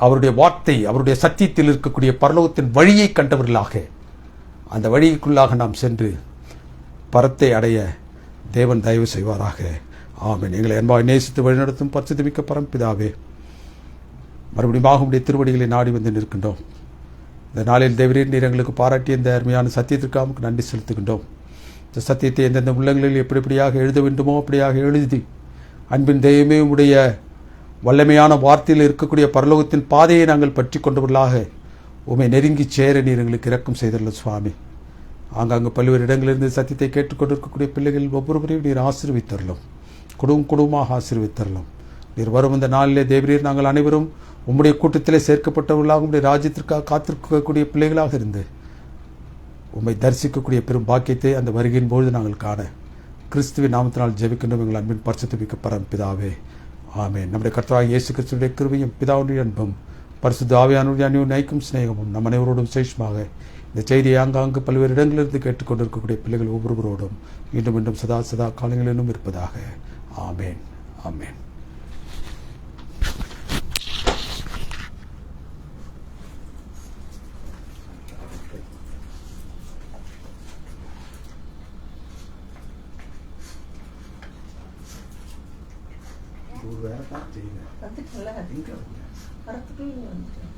அவருடைய வார்த்தை, அவருடைய சத்தியத்தில் இருக்கக்கூடிய பரலோகத்தின் வழியை கண்டவர்களாக அந்த வழிக்குள்ளாக நாம் சென்று பரத்தை அடைய தேவன் தயவு செய்வாராக. ஆமென். எங்களை அன்பாக நேசித்து வழிநடத்தும் பரிசுத்தமிக்க பரம்பிதாவே, மறுபடியும் உம்முடைய திருவடிகளை நாடி வந்து நிற்கின்றோம். இந்த நாளில் தேவரீர் நீர் எங்களுக்கு பாராட்டிய இந்த அருமையான சத்தியத்திற்காக நன்றி செலுத்துகின்றோம். இந்த சத்தியத்தை எந்தெந்த உள்ளங்களில் எப்படியாக எழுத வேண்டுமோ அப்படியாக எழுதி, அன்பின் தெய்வமே உடைய வல்லமையான வார்த்தையில் இருக்கக்கூடிய பரலோகத்தின் பாதையை நாங்கள் பற்றி கொண்டவர்களாக உம்மை நெருங்கி சேர நீர் எங்களுக்கு இரக்கம் செய்துள்ள சுவாமி. ஆங்காங்கு பல்வேறு இடங்களிலிருந்து சத்தியத்தை கேட்டுக்கொண்டிருக்கக்கூடிய பிள்ளைகள் ஒவ்வொருவரையும் நீர் ஆசீர்வித்தரலும், குடும்பமாக ஆசீர்வித்தரலும். நீர் வரும் இந்த நாளிலே தேவரீர் நாங்கள் அனைவரும் உம்முடைய கூட்டத்திலே சேர்க்கப்பட்டவர்களாக உம்முடைய ராஜ்யத்திற்காக காத்திருக்கக்கூடிய பிள்ளைகளாக இருந்து உம்மை தரிசிக்கக்கூடிய பெரும் பாக்கியத்தை அந்த வருகையின் பொழுது நாங்கள் காண கிறிஸ்துவின் நாமத்தினால் ஜெபிக்கின்றோம் எங்கள் அன்பின் பரிசுத்தமிக்க பரம்பிதாவே, ஆமென். நம்முடைய கர்த்தராகிய இயேசு கிறிஸ்துவின் கிருபையும் பிதாவுடைய அன்பும் பரிசுத்த ஆவியானவருடைய அன்பின் நைக்கும் சிநேகமும் நம் அனைவரோடும் விசேஷமாக இந்த செய்தியை ஆங்காங்கு பல்வேறு இடங்களிலிருந்து கேட்டுக்கொண்டிருக்கக்கூடிய பிள்ளைகள் ஒவ்வொருவரோடும் மீண்டும் மீண்டும் சதா சதா காலங்களிலும் இருப்பதாக. ஆமென், ஆமென். கத்துக்கல, வரத்துக்குள்ள வந்துட்டு